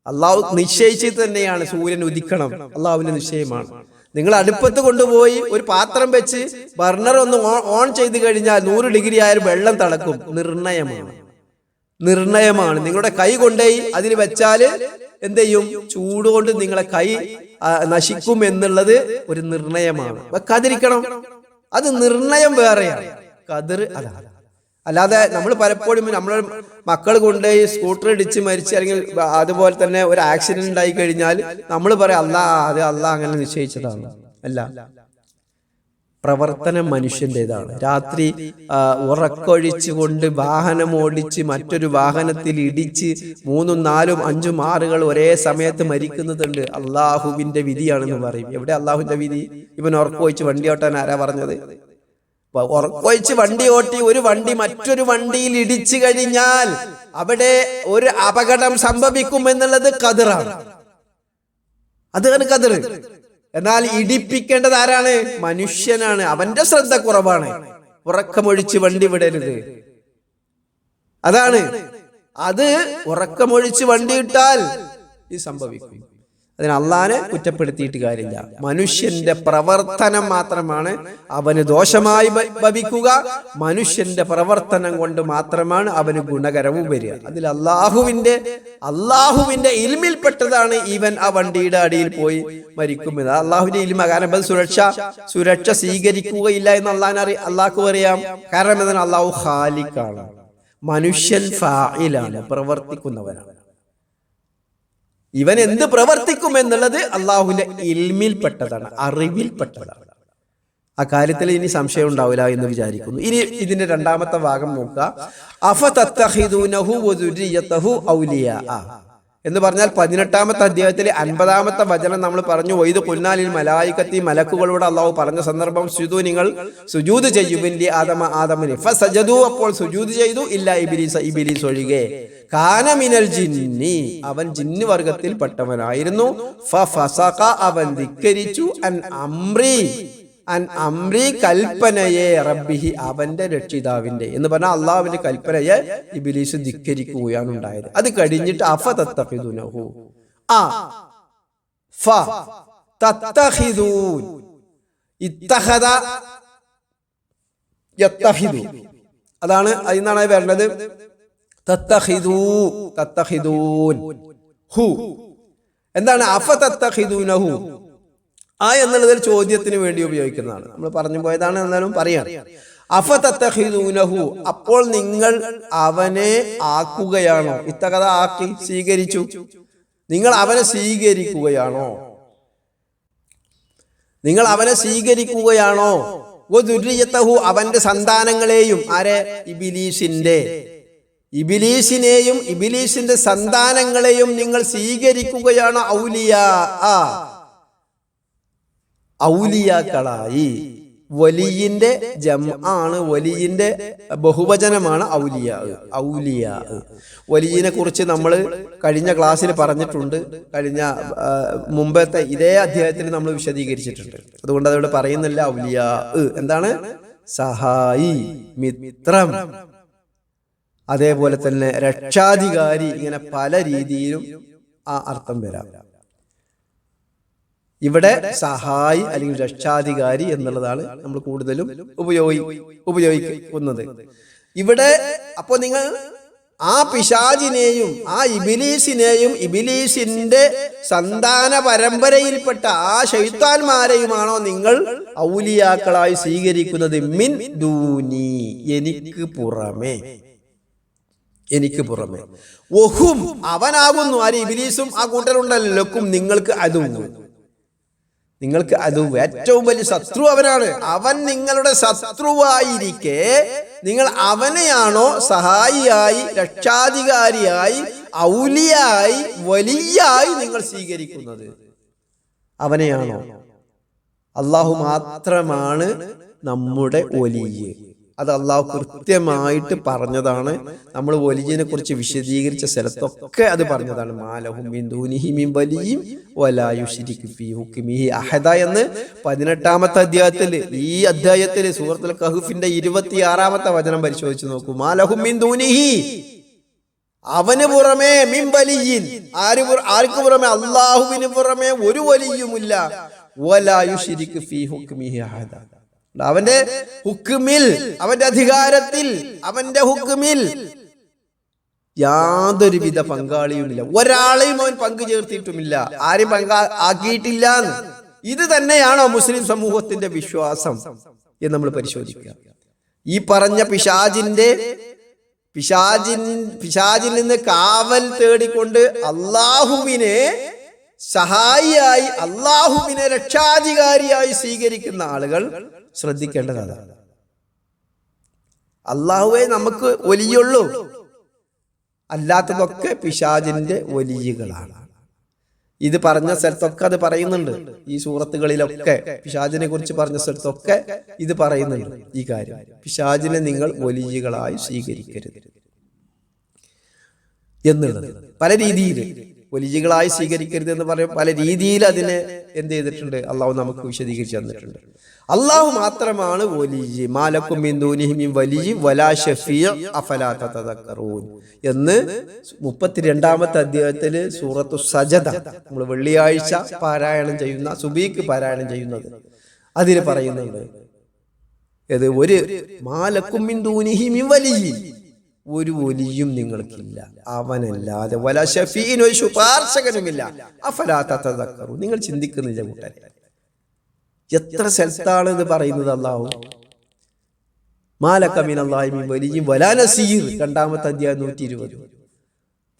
അള്ളാഹു നിശ്ചയിച്ചത് തന്നെയാണ്. സൂര്യൻ ഉദിക്കണം, അള്ളാഹുവിന്റെ നിശ്ചയമാണ്. നിങ്ങൾ അടുപ്പത്ത് കൊണ്ടുപോയി ഒരു പാത്രം വെച്ച് ബർണർ ഒന്ന് ഓൺ ചെയ്ത് കഴിഞ്ഞാൽ 100 ഡിഗ്രി ആയാലും വെള്ളം തിളക്കും. നിർണയമാണ്. നിങ്ങളുടെ കൈ കൊണ്ടുപോയി അതിൽ വെച്ചാല് എന്ത് ചെയ്യും? ചൂടുകൊണ്ട് നിങ്ങളെ കൈ നശിക്കും എന്നുള്ളത് ഒരു നിർണയമാണ്. വെക്കാതിരിക്കണം. അത് നിർണയം വേറെയാണ്. കതിർ അതാണ്. അല്ലാതെ നമ്മൾ പലപ്പോഴും നമ്മളെ മക്കൾ കൊണ്ടുപോയി സ്കൂട്ടർ ഇടിച്ച് മരിച്ച് അല്ലെങ്കിൽ അതുപോലെ തന്നെ ഒരു ആക്സിഡന്റ് ഉണ്ടായി കഴിഞ്ഞാൽ നമ്മൾ പറയാം അള്ളാഹ് അങ്ങനെ നിശ്ചയിച്ചതാണ്. അല്ല, പ്രവർത്തനം മനുഷ്യൻ്റെതാണ്. രാത്രി ഉറക്കൊഴിച്ചുകൊണ്ട് വാഹനം ഓടിച്ച് മറ്റൊരു വാഹനത്തിൽ ഇടിച്ച് 3, 4, 5 ആളുകൾ ഒരേ സമയത്ത് മരിക്കുന്നതുണ്ട്. അള്ളാഹുവിന്റെ വിധിയാണെന്ന് പറയും. എവിടെ അള്ളാഹുവിന്റെ വിധി? ഇവൻ ഉറക്കൊഴിച്ച് വണ്ടി ഓട്ടാൻ ആരാ പറഞ്ഞത്? ഉറക്കൊഴിച്ച് വണ്ടി ഓട്ടി ഒരു വണ്ടി മറ്റൊരു വണ്ടിയിൽ ഇടിച്ചു കഴിഞ്ഞാൽ അവിടെ ഒരു അപകടം സംഭവിക്കും എന്നുള്ളത് കതിറാണ്. അതാണ് കതിർ. എന്നാൽ ഇടിപ്പിക്കേണ്ടത് ആരാണ്? മനുഷ്യനാണ്. അവന്റെ ശ്രദ്ധ കുറവാണ്. ഉറക്കമൊഴിച്ച് വണ്ടി വിടരുത്. അതാണ്. അത് ഉറക്കമൊഴിച്ച് വണ്ടി ഇട്ടാൽ ഇത് സംഭവിക്കും. അതിന് അള്ളാനെ കുറ്റപ്പെടുത്തിയിട്ട് കാര്യമില്ല. മനുഷ്യന്റെ പ്രവർത്തനം മാത്രമാണ് അവന് ദോഷമായി ഭവിക്കുക. മനുഷ്യന്റെ പ്രവർത്തനം കൊണ്ട് മാത്രമാണ് അവന് ഗുണകരവും വരിക. അതിൽ അള്ളാഹുവിന്റെ ഇൽമിൽപ്പെട്ടതാണ് ഇവൻ ആ വണ്ടിയുടെ അടിയിൽ പോയി മരിക്കുന്നത്. അള്ളാഹുവിന്റെ ഇൽമ. കാരണം സുരക്ഷ സ്വീകരിക്കുകയില്ല എന്ന് അള്ളാഹ്ക്ക് അറിയാം. കാരണം എന്താണ്? അള്ളാഹു ഖാലിഖാണ്, മനുഷ്യൻ ഫാഇലാണ്, പ്രവർത്തിക്കുന്നവനാണ്. ഇവൻ എന്ത് പ്രവർത്തിക്കും എന്നുള്ളത് അള്ളാഹുവിന്റെ ഇൽമിൽപ്പെട്ടതാണ്, അറിവിൽപ്പെട്ടതാണ്. ആ കാര്യത്തിൽ ഇനി സംശയം ഉണ്ടാവില്ല എന്ന് വിചാരിക്കുന്നു. ഇനി ഇതിന്റെ രണ്ടാമത്തെ ഭാഗം നോക്കുക. അഫതത്തഖിദൂനഹു വദുരിയതഹു ഔലിയാ എന്ന് പറഞ്ഞാൽ 18-ാമത്തെ അധ്യായത്തിലെ 50-ാമത്തെ വചനം നമ്മൾ പറഞ്ഞു. വൈദ് ഖുൽനാലിൽ മലായികത്തി, മലക്കുകളോട് അള്ളാഹു പറഞ്ഞ സന്ദർഭം, സുജൂദു നിങ്ങൾ സുജൂദ് ചെയ്യുവിൻ ആദമിന് ഫസജദു, അപ്പോൾ സുജൂദ് ചെയ്തു, ഇല്ല ഇബ്ലീസ്, ഇബ്ലീസ് ഒഴികെ. കാന മിനൽ ജിന്നി, അവൻ ജിന്ന് വർഗത്തിൽ പെട്ടവനായിരുന്നു. ഫഫസഖ, അവൻ ധിക്കരിച്ചു, അൻ അംരി കൽപ്പനയെ, റബ്ബിഹി, അവന്റെ രക്ഷിതാവിന്റെ എന്ന് പറഞ്ഞാൽ അള്ളാഹുവിന്റെ കൽപ്പനയെ ഇബ്ലീസ് ധിക്കരിക്കുകയാണ് ഉണ്ടായത്. അത് കഴിഞ്ഞിട്ട് അഫതത്തഖിദൂനഹു, തത്തഖിദൂൻ, ഇത്തഖദ യത്തഖിദു, അതാണ് അതിന്നാണ് വരുന്നത്. തത്തഖിദൂൻ ഹു എന്താണ്? അഫതത്തഖിദൂനഹു എന്നുള്ളതിൽ ചോദ്യത്തിന് വേണ്ടി ഉപയോഗിക്കുന്നതാണ്. നമ്മൾ പറഞ്ഞു പോയതാണ്, എന്നാലും പറയാം. അഫതത്തഖിദൂനഹു, അപ്പോൾ നിങ്ങൾ അവനെ ആക്കുകയാണോ? ഇത്തകഥ ആക്കി, സ്വീകരിച്ചു. നിങ്ങൾ അവനെ സ്വീകരിക്കുകയാണോ? നിങ്ങൾ അവനെ സ്വീകരിക്കുകയാണോ? വദുരിയതഹു, അവന്റെ സന്താനങ്ങളെയും. ആരെ? ഇബ്ലീസിനെയും ഇബ്ലീസിന്റെ സന്താനങ്ങളെയും നിങ്ങൾ സ്വീകരിക്കുകയാണോ? ഔലിയാക്കളായി. വലിയിന്റെ ജംആണ്, വലിയിന്റെ ബഹുവചനമാണ് ഔലിയാ. വലിയിനെ കുറിച്ച് നമ്മൾ കഴിഞ്ഞ ക്ലാസ്സിൽ പറഞ്ഞിട്ടുണ്ട്. മുമ്പത്തെ ഇതേ അധ്യായത്തിൽ നമ്മൾ വിശദീകരിച്ചിട്ടുണ്ട്. അതുകൊണ്ട് അതോട് പറയുന്നില്ല. ഔലിയാ എന്താണ്? സഹായി, മിത്രം, അതേപോലെ തന്നെ രക്ഷാധികാരി, ഇങ്ങനെ പല രീതിയിലും ആ അർത്ഥം വരാം. ഇവിടെ സഹായി അല്ലെങ്കിൽ രക്ഷാധികാരി എന്നുള്ളതാണ് നമ്മൾ കൂടുതലും ഉപയോഗിക്കുന്നത് ഇവിടെ. അപ്പോ നിങ്ങൾ ആ പിശാചിനെയും ആ ഇബ്ലീസിനെയും ഇബ്ലീസിന്റെ സന്താന പരമ്പരയിൽപ്പെട്ട ആ ശൈത്താന്മാരെയുമാണോ നിങ്ങൾ ഔലിയാക്കളായി സ്വീകരിക്കുന്നത്? മിൻ ദൂനി, എനിക്ക് പുറമെ. വഹും, അവനാകുന്നു, ആര്? ഇബ്ലീസും ആ കൂട്ടരുണ്ടല്ലോ, ലക്കും, നിങ്ങൾക്ക് ഏറ്റവും വലിയ ശത്രു അവനാണ്. അവൻ നിങ്ങളുടെ ശത്രുവായിരിക്കെ നിങ്ങൾ അവനെയാണോ സഹായിയായി, രക്ഷാധികാരിയായി, ഔലിയായി, വലിയായി നിങ്ങൾ സ്വീകരിക്കുന്നത്? അവനെയാണോ? അള്ളാഹു മാത്രമാണ് നമ്മുടെ വലിയ. അത് അള്ളാഹു കൃത്യമായിട്ട് പറഞ്ഞതാണ്. നമ്മൾ വലിയനെ കുറിച്ച് വിശദീകരിച്ച സ്ഥലത്തൊക്കെ അത് പറഞ്ഞതാണ്. മാലഹും മിൻ ദൂനിഹി മിൻ വലിയ്യിൻ വലാ യുശ്രികു ഫീ ഹുക്മിഹി അഹദ എന്ന് 18-ാമത്തെ അധ്യായത്തിൽ, ഈ അധ്യായത്തിൽ സൂറത്തുൽ കഹ്ഫിന്റെ 26-ാമത്തെ വചനം പരിശോധിച്ച് നോക്കൂ. മാലഹും മിൻ ദൂനിഹി, അവന് പുറമെ, മിൻ വലിയ്യിൻ, ആർക്ക് പുറമെ? അള്ളാഹുവിന് പുറമെ ഒരു വലിയുമില്ല. വലാ യുശ്രികു ഫീ ഹുക്മിഹി അഹദ, അവന്റെ ഹുക്മിൽ, അവന്റെ അധികാരത്തിൽ, അവന്റെ ഹുക്മിൽ യാതൊരുവിധ പങ്കാളിയുമില്ല. ഒരാളെയും അവൻ പങ്കു ചേർത്തിട്ടുമില്ല, ആരും ആക്കിയിട്ടില്ല. ഇത് തന്നെയാണോ മുസ്ലിം സമൂഹത്തിന്റെ വിശ്വാസം എന്ന് നമ്മൾ പരിശോധിക്കുക. ഈ പറഞ്ഞ പിശാചിൽ നിന്ന് കാവൽ തേടിക്കൊണ്ട് അള്ളാഹുവിനെ സഹായിയായി, അള്ളാഹുവിനെ രക്ഷാധികാരിയായി സ്വീകരിക്കുന്ന ആളുകൾ ശ്രദ്ധിക്കേണ്ടതാണ്. അള്ളാഹുവേ നമുക്ക് വലിയുള്ളൂ, അല്ലാത്തതൊക്കെ പിശാചിന്റെ വലിയകളാണ്. ഇത് പറഞ്ഞ സ്ഥലത്തൊക്കെ അത് പറയുന്നുണ്ട്. ഈ സൂറത്തുകളിലൊക്കെ പിശാചിനെ കുറിച്ച് പറഞ്ഞ സ്ഥലത്തൊക്കെ ഇത് പറയുന്നുണ്ട്. ഈ കാര്യം, പിശാചിനെ നിങ്ങൾ വലിയകളായി സ്വീകരിക്കരുത് എന്നുള്ളത്. പല രീതിയിൽ വലിയകളായി സ്വീകരിക്കരുത് എന്ന് പറയും, പല രീതിയിൽ അതിനെ എന്ത് ചെയ്തിട്ടുണ്ട്? അള്ളാഹു നമുക്ക് വിശദീകരിച്ച് തന്നിട്ടുണ്ട്. അള്ളാഹു മാത്രമാണ് വലിയ. മാലക്കും മിൻ ദൂനിഹി മിൻ വലിയ്യിൻ വലാ ശഫീഅ അഫലാ തതദക്കറൂൻ എന്ന് 32-ാമത്തെ അധ്യായത്തില് സൂറത്തു സജദ, നമ്മൾ വെള്ളിയാഴ്ച പാരായണം ചെയ്യുന്ന, സുബീക്ക് പാരായണം ചെയ്യുന്നത്, അതിൽ പറയുന്നുണ്ട്. ഇത് ഒരു മാലക്കും മിൻ ദൂനിഹി മിൻ വലിയ്യിൻ, ഒരു വലിയും നിങ്ങൾക്കില്ല അവനല്ലാതെ, വലാ ശഫീഇൻ, ഒരു ശുപാർശകനുമില്ല. അഫലാ തതദക്കറൂൻ, നിങ്ങൾ ചിന്തിക്കുന്നില്ല കൂട്ടരെ. എത്ര സ്ഥലത്താണ് ഇത് പറയുന്നത്? അല്ലാഹു മാലക മിനല്ലാഹി മിൻ വലിയ്യിൻ വലാ നസീർ, 2-ാമത്തെ അധ്യായം 120.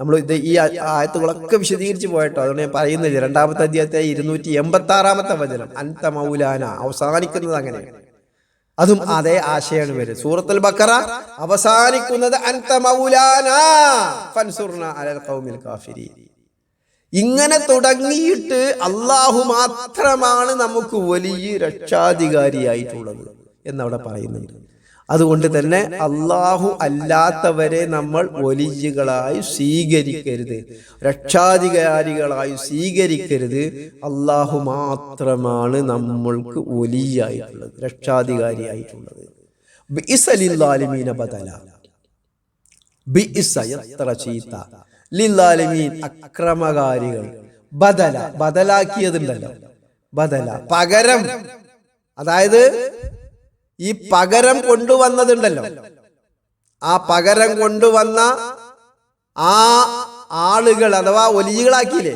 നമ്മൾ ഇത് ഈ ആയത്തുകളൊക്കെ വിശദീകരിച്ച് പോയിട്ടോ. അതുകൊണ്ട് ഞാൻ പറയുന്നില്ല. 2-ാമത്തെ അധ്യായത്തെ 286-ാമത്തെ വചനം അൻത മൗലാന അവസാനിക്കുന്നത് അങ്ങനെയാണ്. അതും അതേ ആശയാണ് വരും. സൂറത്തുൽ ബഖറ അവസാനിക്കുന്നത് അൻത മൗലാന ഫൻസുർന അലൽ ഖൗമിൽ കാഫിരീൻ. ഇങ്ങനെ തുടങ്ങിയിട്ട് അള്ളാഹു മാത്രമാണ് നമുക്ക് വലിയ രക്ഷാധികാരിയായിട്ടുള്ളത് എന്നവിടെ പറയുന്നുണ്ട്. അതുകൊണ്ട് തന്നെ അള്ളാഹു അല്ലാത്തവരെ നമ്മൾ വലിയകളായി സ്വീകരിക്കരുത്, രക്ഷാധികാരികളായി സ്വീകരിക്കരുത്. അള്ളാഹു മാത്രമാണ് നമ്മൾക്ക് വലിയായിട്ടുള്ളത്, രക്ഷാധികാരിയായിട്ടുള്ളത്. ബിഇസ ലിൽസാലിമീന ബദല. ബിഇസ എത്ര ചീത്ത, ലിൽസാലിമീൻ അക്രമകാരികൾ, ബദല ബദലാക്കിയതുണ്ടല്ലോ, ബദല പകരം. അതായത് ഈ പകരം കൊണ്ടുവന്നതുണ്ടല്ലോ, ആ പകരം കൊണ്ടുവന്ന ആ ആളുകൾ അഥവാ ഒലികളാക്കിയില്ലേ,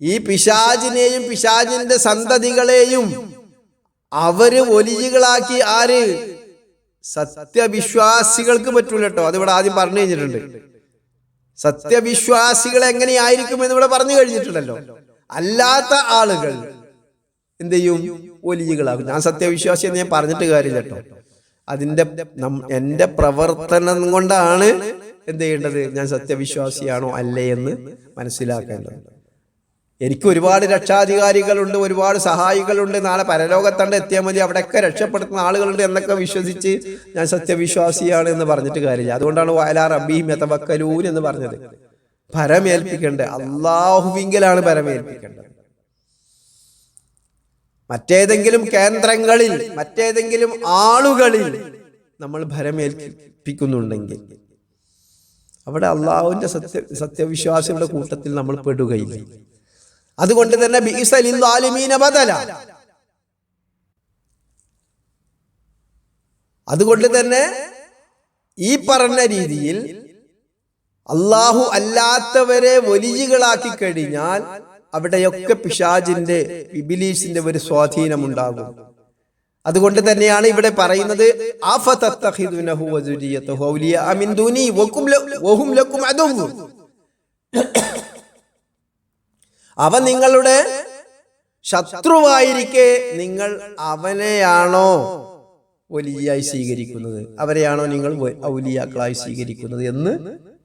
ഈ പിശാചിനെയും പിശാചിന്റെ സന്തതികളെയും അവര് ഒലികളാക്കി. ആര്? സത്യവിശ്വാസികൾക്ക് പറ്റൂല കേട്ടോ. അതിവിടെ ആദ്യം പറഞ്ഞു കഴിഞ്ഞിട്ടുണ്ട്. സത്യവിശ്വാസികൾ എങ്ങനെയായിരിക്കും എന്ന് ഇവിടെ പറഞ്ഞു കഴിഞ്ഞിട്ടുണ്ടല്ലോ. അല്ലാത്ത ആളുകൾ എന്ത് ചെയ്യും? ഒലികളാകും. ഞാൻ സത്യവിശ്വാസി എന്ന് ഞാൻ പറഞ്ഞിട്ട് കാര്യമില്ല കേട്ടോ. അതിന്റെ എന്റെ പ്രവർത്തനം കൊണ്ടാണ് എന്ത് ചെയ്യേണ്ടത്? ഞാൻ സത്യവിശ്വാസിയാണോ അല്ലേ എന്ന് മനസ്സിലാക്കേണ്ടത്. എനിക്ക് ഒരുപാട് രക്ഷാധികാരികളുണ്ട്, ഒരുപാട് സഹായികളുണ്ട്. നാളെ പരലോകത്തണ്ട് എത്തിയാൽ മതി, അവിടെയൊക്കെ രക്ഷപ്പെടുത്തുന്ന ആളുകളുണ്ട് എന്നൊക്കെ വിശ്വസിച്ച് ഞാൻ സത്യവിശ്വാസിയാണ് എന്ന് പറഞ്ഞിട്ട് കാര്യമില്ല. അതുകൊണ്ടാണ് വഅലാ റബ്ബിഹിം യതവക്കലൂൻ എന്ന് പറഞ്ഞത്. ഭരമേൽപ്പിക്കേണ്ടത് അല്ലാഹുവിങ്കലാണ് ഭരമേൽപ്പിക്കേണ്ടത്. മറ്റേതെങ്കിലും കേന്ദ്രങ്ങളിൽ, മറ്റേതെങ്കിലും ആളുകളിൽ നമ്മൾ ഭരമേൽപ്പിക്കുന്നുണ്ടെങ്കിൽ അവിടെ അള്ളാഹുവിന്റെ സത്യവിശ്വാസികളുടെ കൂട്ടത്തിൽ നമ്മൾ പെടുകയില്ല. അതുകൊണ്ട് തന്നെ ബിഇസ ലിൽസാലിമീന ബദല. അതുകൊണ്ട് തന്നെ ഈ പറഞ്ഞ രീതിയിൽ അള്ളാഹു അല്ലാത്തവരെ വലിയകളാക്കി കഴിഞ്ഞാൽ അവിടെയൊക്കെ പിശാചിന്റെ, ഇബ്ലീസിന്റെ ഒരു സ്വാധീനമുണ്ടാകും. അതുകൊണ്ട് തന്നെയാണ് ഇവിടെ പറയുന്നത് അഫതത്തഖിദുനഹു വസുരിയതഹു ഔലിയാ മിൻ ദൂനി വഹും ലക്കും അദുവ്വു. അവ നിങ്ങളുടെ ശത്രുവായിരിക്കെ നിങ്ങൾ അവനെയാണോ വലിയായി സ്വീകരിക്കുന്നത്, അവരെയാണോ നിങ്ങൾ ഔലിയാക്കളായി സ്വീകരിക്കുന്നത് എന്ന്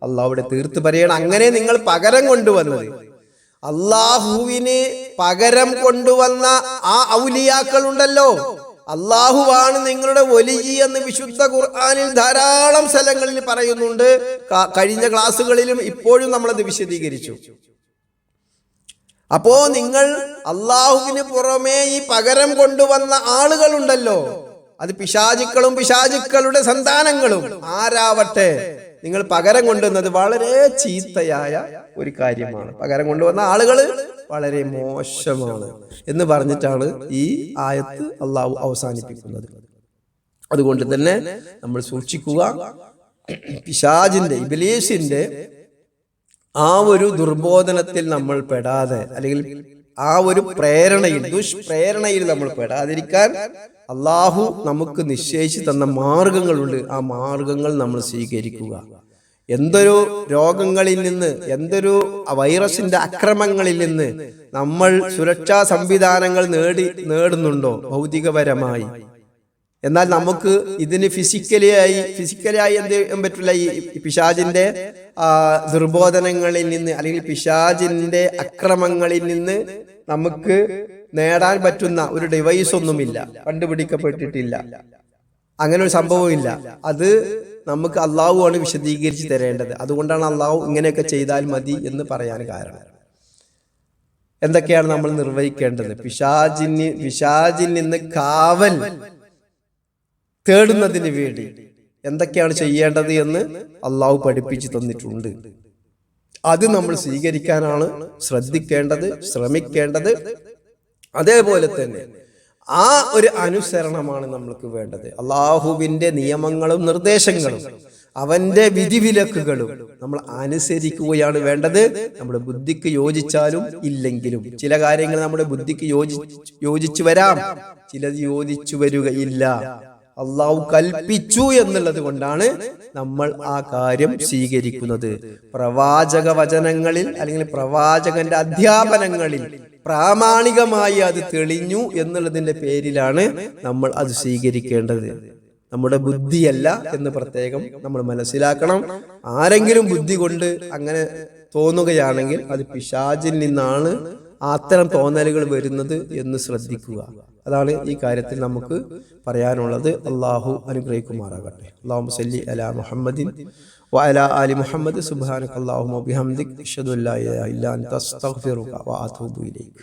അള്ളാഹു ഇവിടെ തീർത്ത് പറയണം. അങ്ങനെ നിങ്ങൾ പകരം കൊണ്ടുവന്നത്, അള്ളാഹുവിന് പകരം കൊണ്ടുവന്ന ആ ഔലിയാക്കൾ ഉണ്ടല്ലോ, അള്ളാഹുവാണ് നിങ്ങളുടെ വലിയ എന്ന് വിശുദ്ധ ഖുർആനിൽ ധാരാളം സ്ഥലങ്ങളിൽ പറയുന്നുണ്ട്. കഴിഞ്ഞ ക്ലാസ്സുകളിലും ഇപ്പോഴും നമ്മളത് വിശദീകരിച്ചു. അപ്പോ നിങ്ങൾ അള്ളാഹുവിന് പുറമേ ഈ പകരം കൊണ്ടുവന്ന ആളുകളുണ്ടല്ലോ, അത് പിശാചുക്കളും പിശാചുക്കളുടെ സന്താനങ്ങളും ആരാവട്ടെ, നിങ്ങൾ പകരം കൊണ്ടുവന്നത് വളരെ ചീത്തയായ ഒരു കാര്യമാണ്. പകരം കൊണ്ടുവന്ന ആളുകൾ വളരെ മോശമാണ് എന്ന് പറഞ്ഞിട്ടാണ് ഈ ആയത്ത് അള്ളാഹു അവസാനിപ്പിക്കുന്നത്. അതുകൊണ്ട് തന്നെ നമ്മൾ സൂക്ഷിക്കുക, പിശാചിന്റെ, ഇബ്ലീസിന്റെ ആ ഒരു ദുർബോധനത്തിൽ നമ്മൾ പെടാതെ, അല്ലെങ്കിൽ ആ ഒരു പ്രേരണയിൽ, ദുഷ്പ്രേരണയിൽ നമ്മൾ പെടാതിരിക്കാൻ അള്ളാഹു നമുക്ക് നിശ്ചയിച്ചു തന്ന മാർഗങ്ങളുണ്ട്. ആ മാർഗങ്ങൾ നമ്മൾ സ്വീകരിക്കുക. എന്തൊരു രോഗങ്ങളിൽ നിന്ന്, എന്തൊരു വൈറസിന്റെ അക്രമങ്ങളിൽ നിന്ന് നമ്മൾ സുരക്ഷാ സംവിധാനങ്ങൾ നേടുന്നുണ്ടോ ഭൗതികപരമായി, എന്നാൽ നമുക്ക് ഇതിന് ഫിസിക്കലിയായി എന്ത് ചെയ്യാൻ പറ്റില്ല. ഈ പിശാചിന്റെ ദുർബോധനങ്ങളിൽ നിന്ന്, അല്ലെങ്കിൽ പിശാചിന്റെ അക്രമങ്ങളിൽ നിന്ന് നമുക്ക് നേടാൻ പറ്റുന്ന ഒരു ഡിവൈസ് ഒന്നുമില്ല, കണ്ടുപിടിക്കപ്പെട്ടിട്ടില്ല, അങ്ങനെ ഒരു സംഭവമില്ല. അത് നമുക്ക് അള്ളാഹു ആണ് വിശദീകരിച്ച് തരേണ്ടത്. അതുകൊണ്ടാണ് അള്ളാഹു ഇങ്ങനെയൊക്കെ ചെയ്താൽ മതി എന്ന് പറയാൻ കാരണം. എന്തൊക്കെയാണ് നമ്മൾ നിർവഹിക്കേണ്ടത്? പിശാചിൽ നിന്ന് കാവൽ തേടുന്നതിന് വേണ്ടി എന്തൊക്കെയാണ് ചെയ്യേണ്ടത് എന്ന് അള്ളാഹു പഠിപ്പിച്ചു തന്നിട്ടുണ്ട്. അത് നമ്മൾ സ്വീകരിക്കാനാണ് ശ്രദ്ധിക്കേണ്ടത്, ശ്രമിക്കേണ്ടത്. അതേപോലെ തന്നെ ആ ഒരു അനുസരണമാണ് നമ്മൾക്ക് വേണ്ടത്. അള്ളാഹുവിന്റെ നിയമങ്ങളും നിർദ്ദേശങ്ങളും അവന്റെ വിധിവിലക്കുകളും നമ്മൾ അനുസരിക്കുകയാണ് വേണ്ടത്. നമ്മുടെ ബുദ്ധിക്ക് യോജിച്ചാലും ഇല്ലെങ്കിലും, ചില കാര്യങ്ങൾ നമ്മുടെ ബുദ്ധിക്ക് യോജിച്ചു വരാം, ചിലത് യോജിച്ചു വരികയില്ല. അള്ളാഹു കൽപ്പിച്ചു എന്നുള്ളത് കൊണ്ടാണ് നമ്മൾ ആ കാര്യം സ്വീകരിക്കുന്നത്. പ്രവാചക വചനങ്ങളിൽ അല്ലെങ്കിൽ പ്രവാചകന്റെ അധ്യാപനങ്ങളിൽ പ്രാമാണികമായി അത് തെളിഞ്ഞു എന്നുള്ളതിന്റെ പേരിലാണ് നമ്മൾ അത് സ്വീകരിക്കേണ്ടത്. നമ്മുടെ ബുദ്ധിയല്ല എന്ന് പ്രത്യേകം നമ്മൾ മനസ്സിലാക്കണം. ആരെങ്കിലും ബുദ്ധി കൊണ്ട് അങ്ങനെ തോന്നുകയാണെങ്കിൽ അത് പിശാചിൽ നിന്നാണ് അത്തരം തോന്നലുകൾ വരുന്നത് എന്ന് ശ്രദ്ധിക്കുക. അതാണ് ഈ കാര്യത്തിൽ നമുക്ക് പറയാനുള്ളത്. അള്ളാഹു അനുഗ്രഹിക്കുമാറാകട്ടെ. അല്ലാഹുമ്മ സല്ലി അലാ മുഹമ്മദിൻ വഅലാ ആലി മുഹമ്മദ്. സുബ്ഹാനക അല്ലാഹുമ്മ വബിഹംദിക അശ്ഹദു അല്ലാ ഇലാഹ ഇല്ലാ അൻത അസ്തഗ്ഫിറുക വഅതൂബു ഇലൈക്.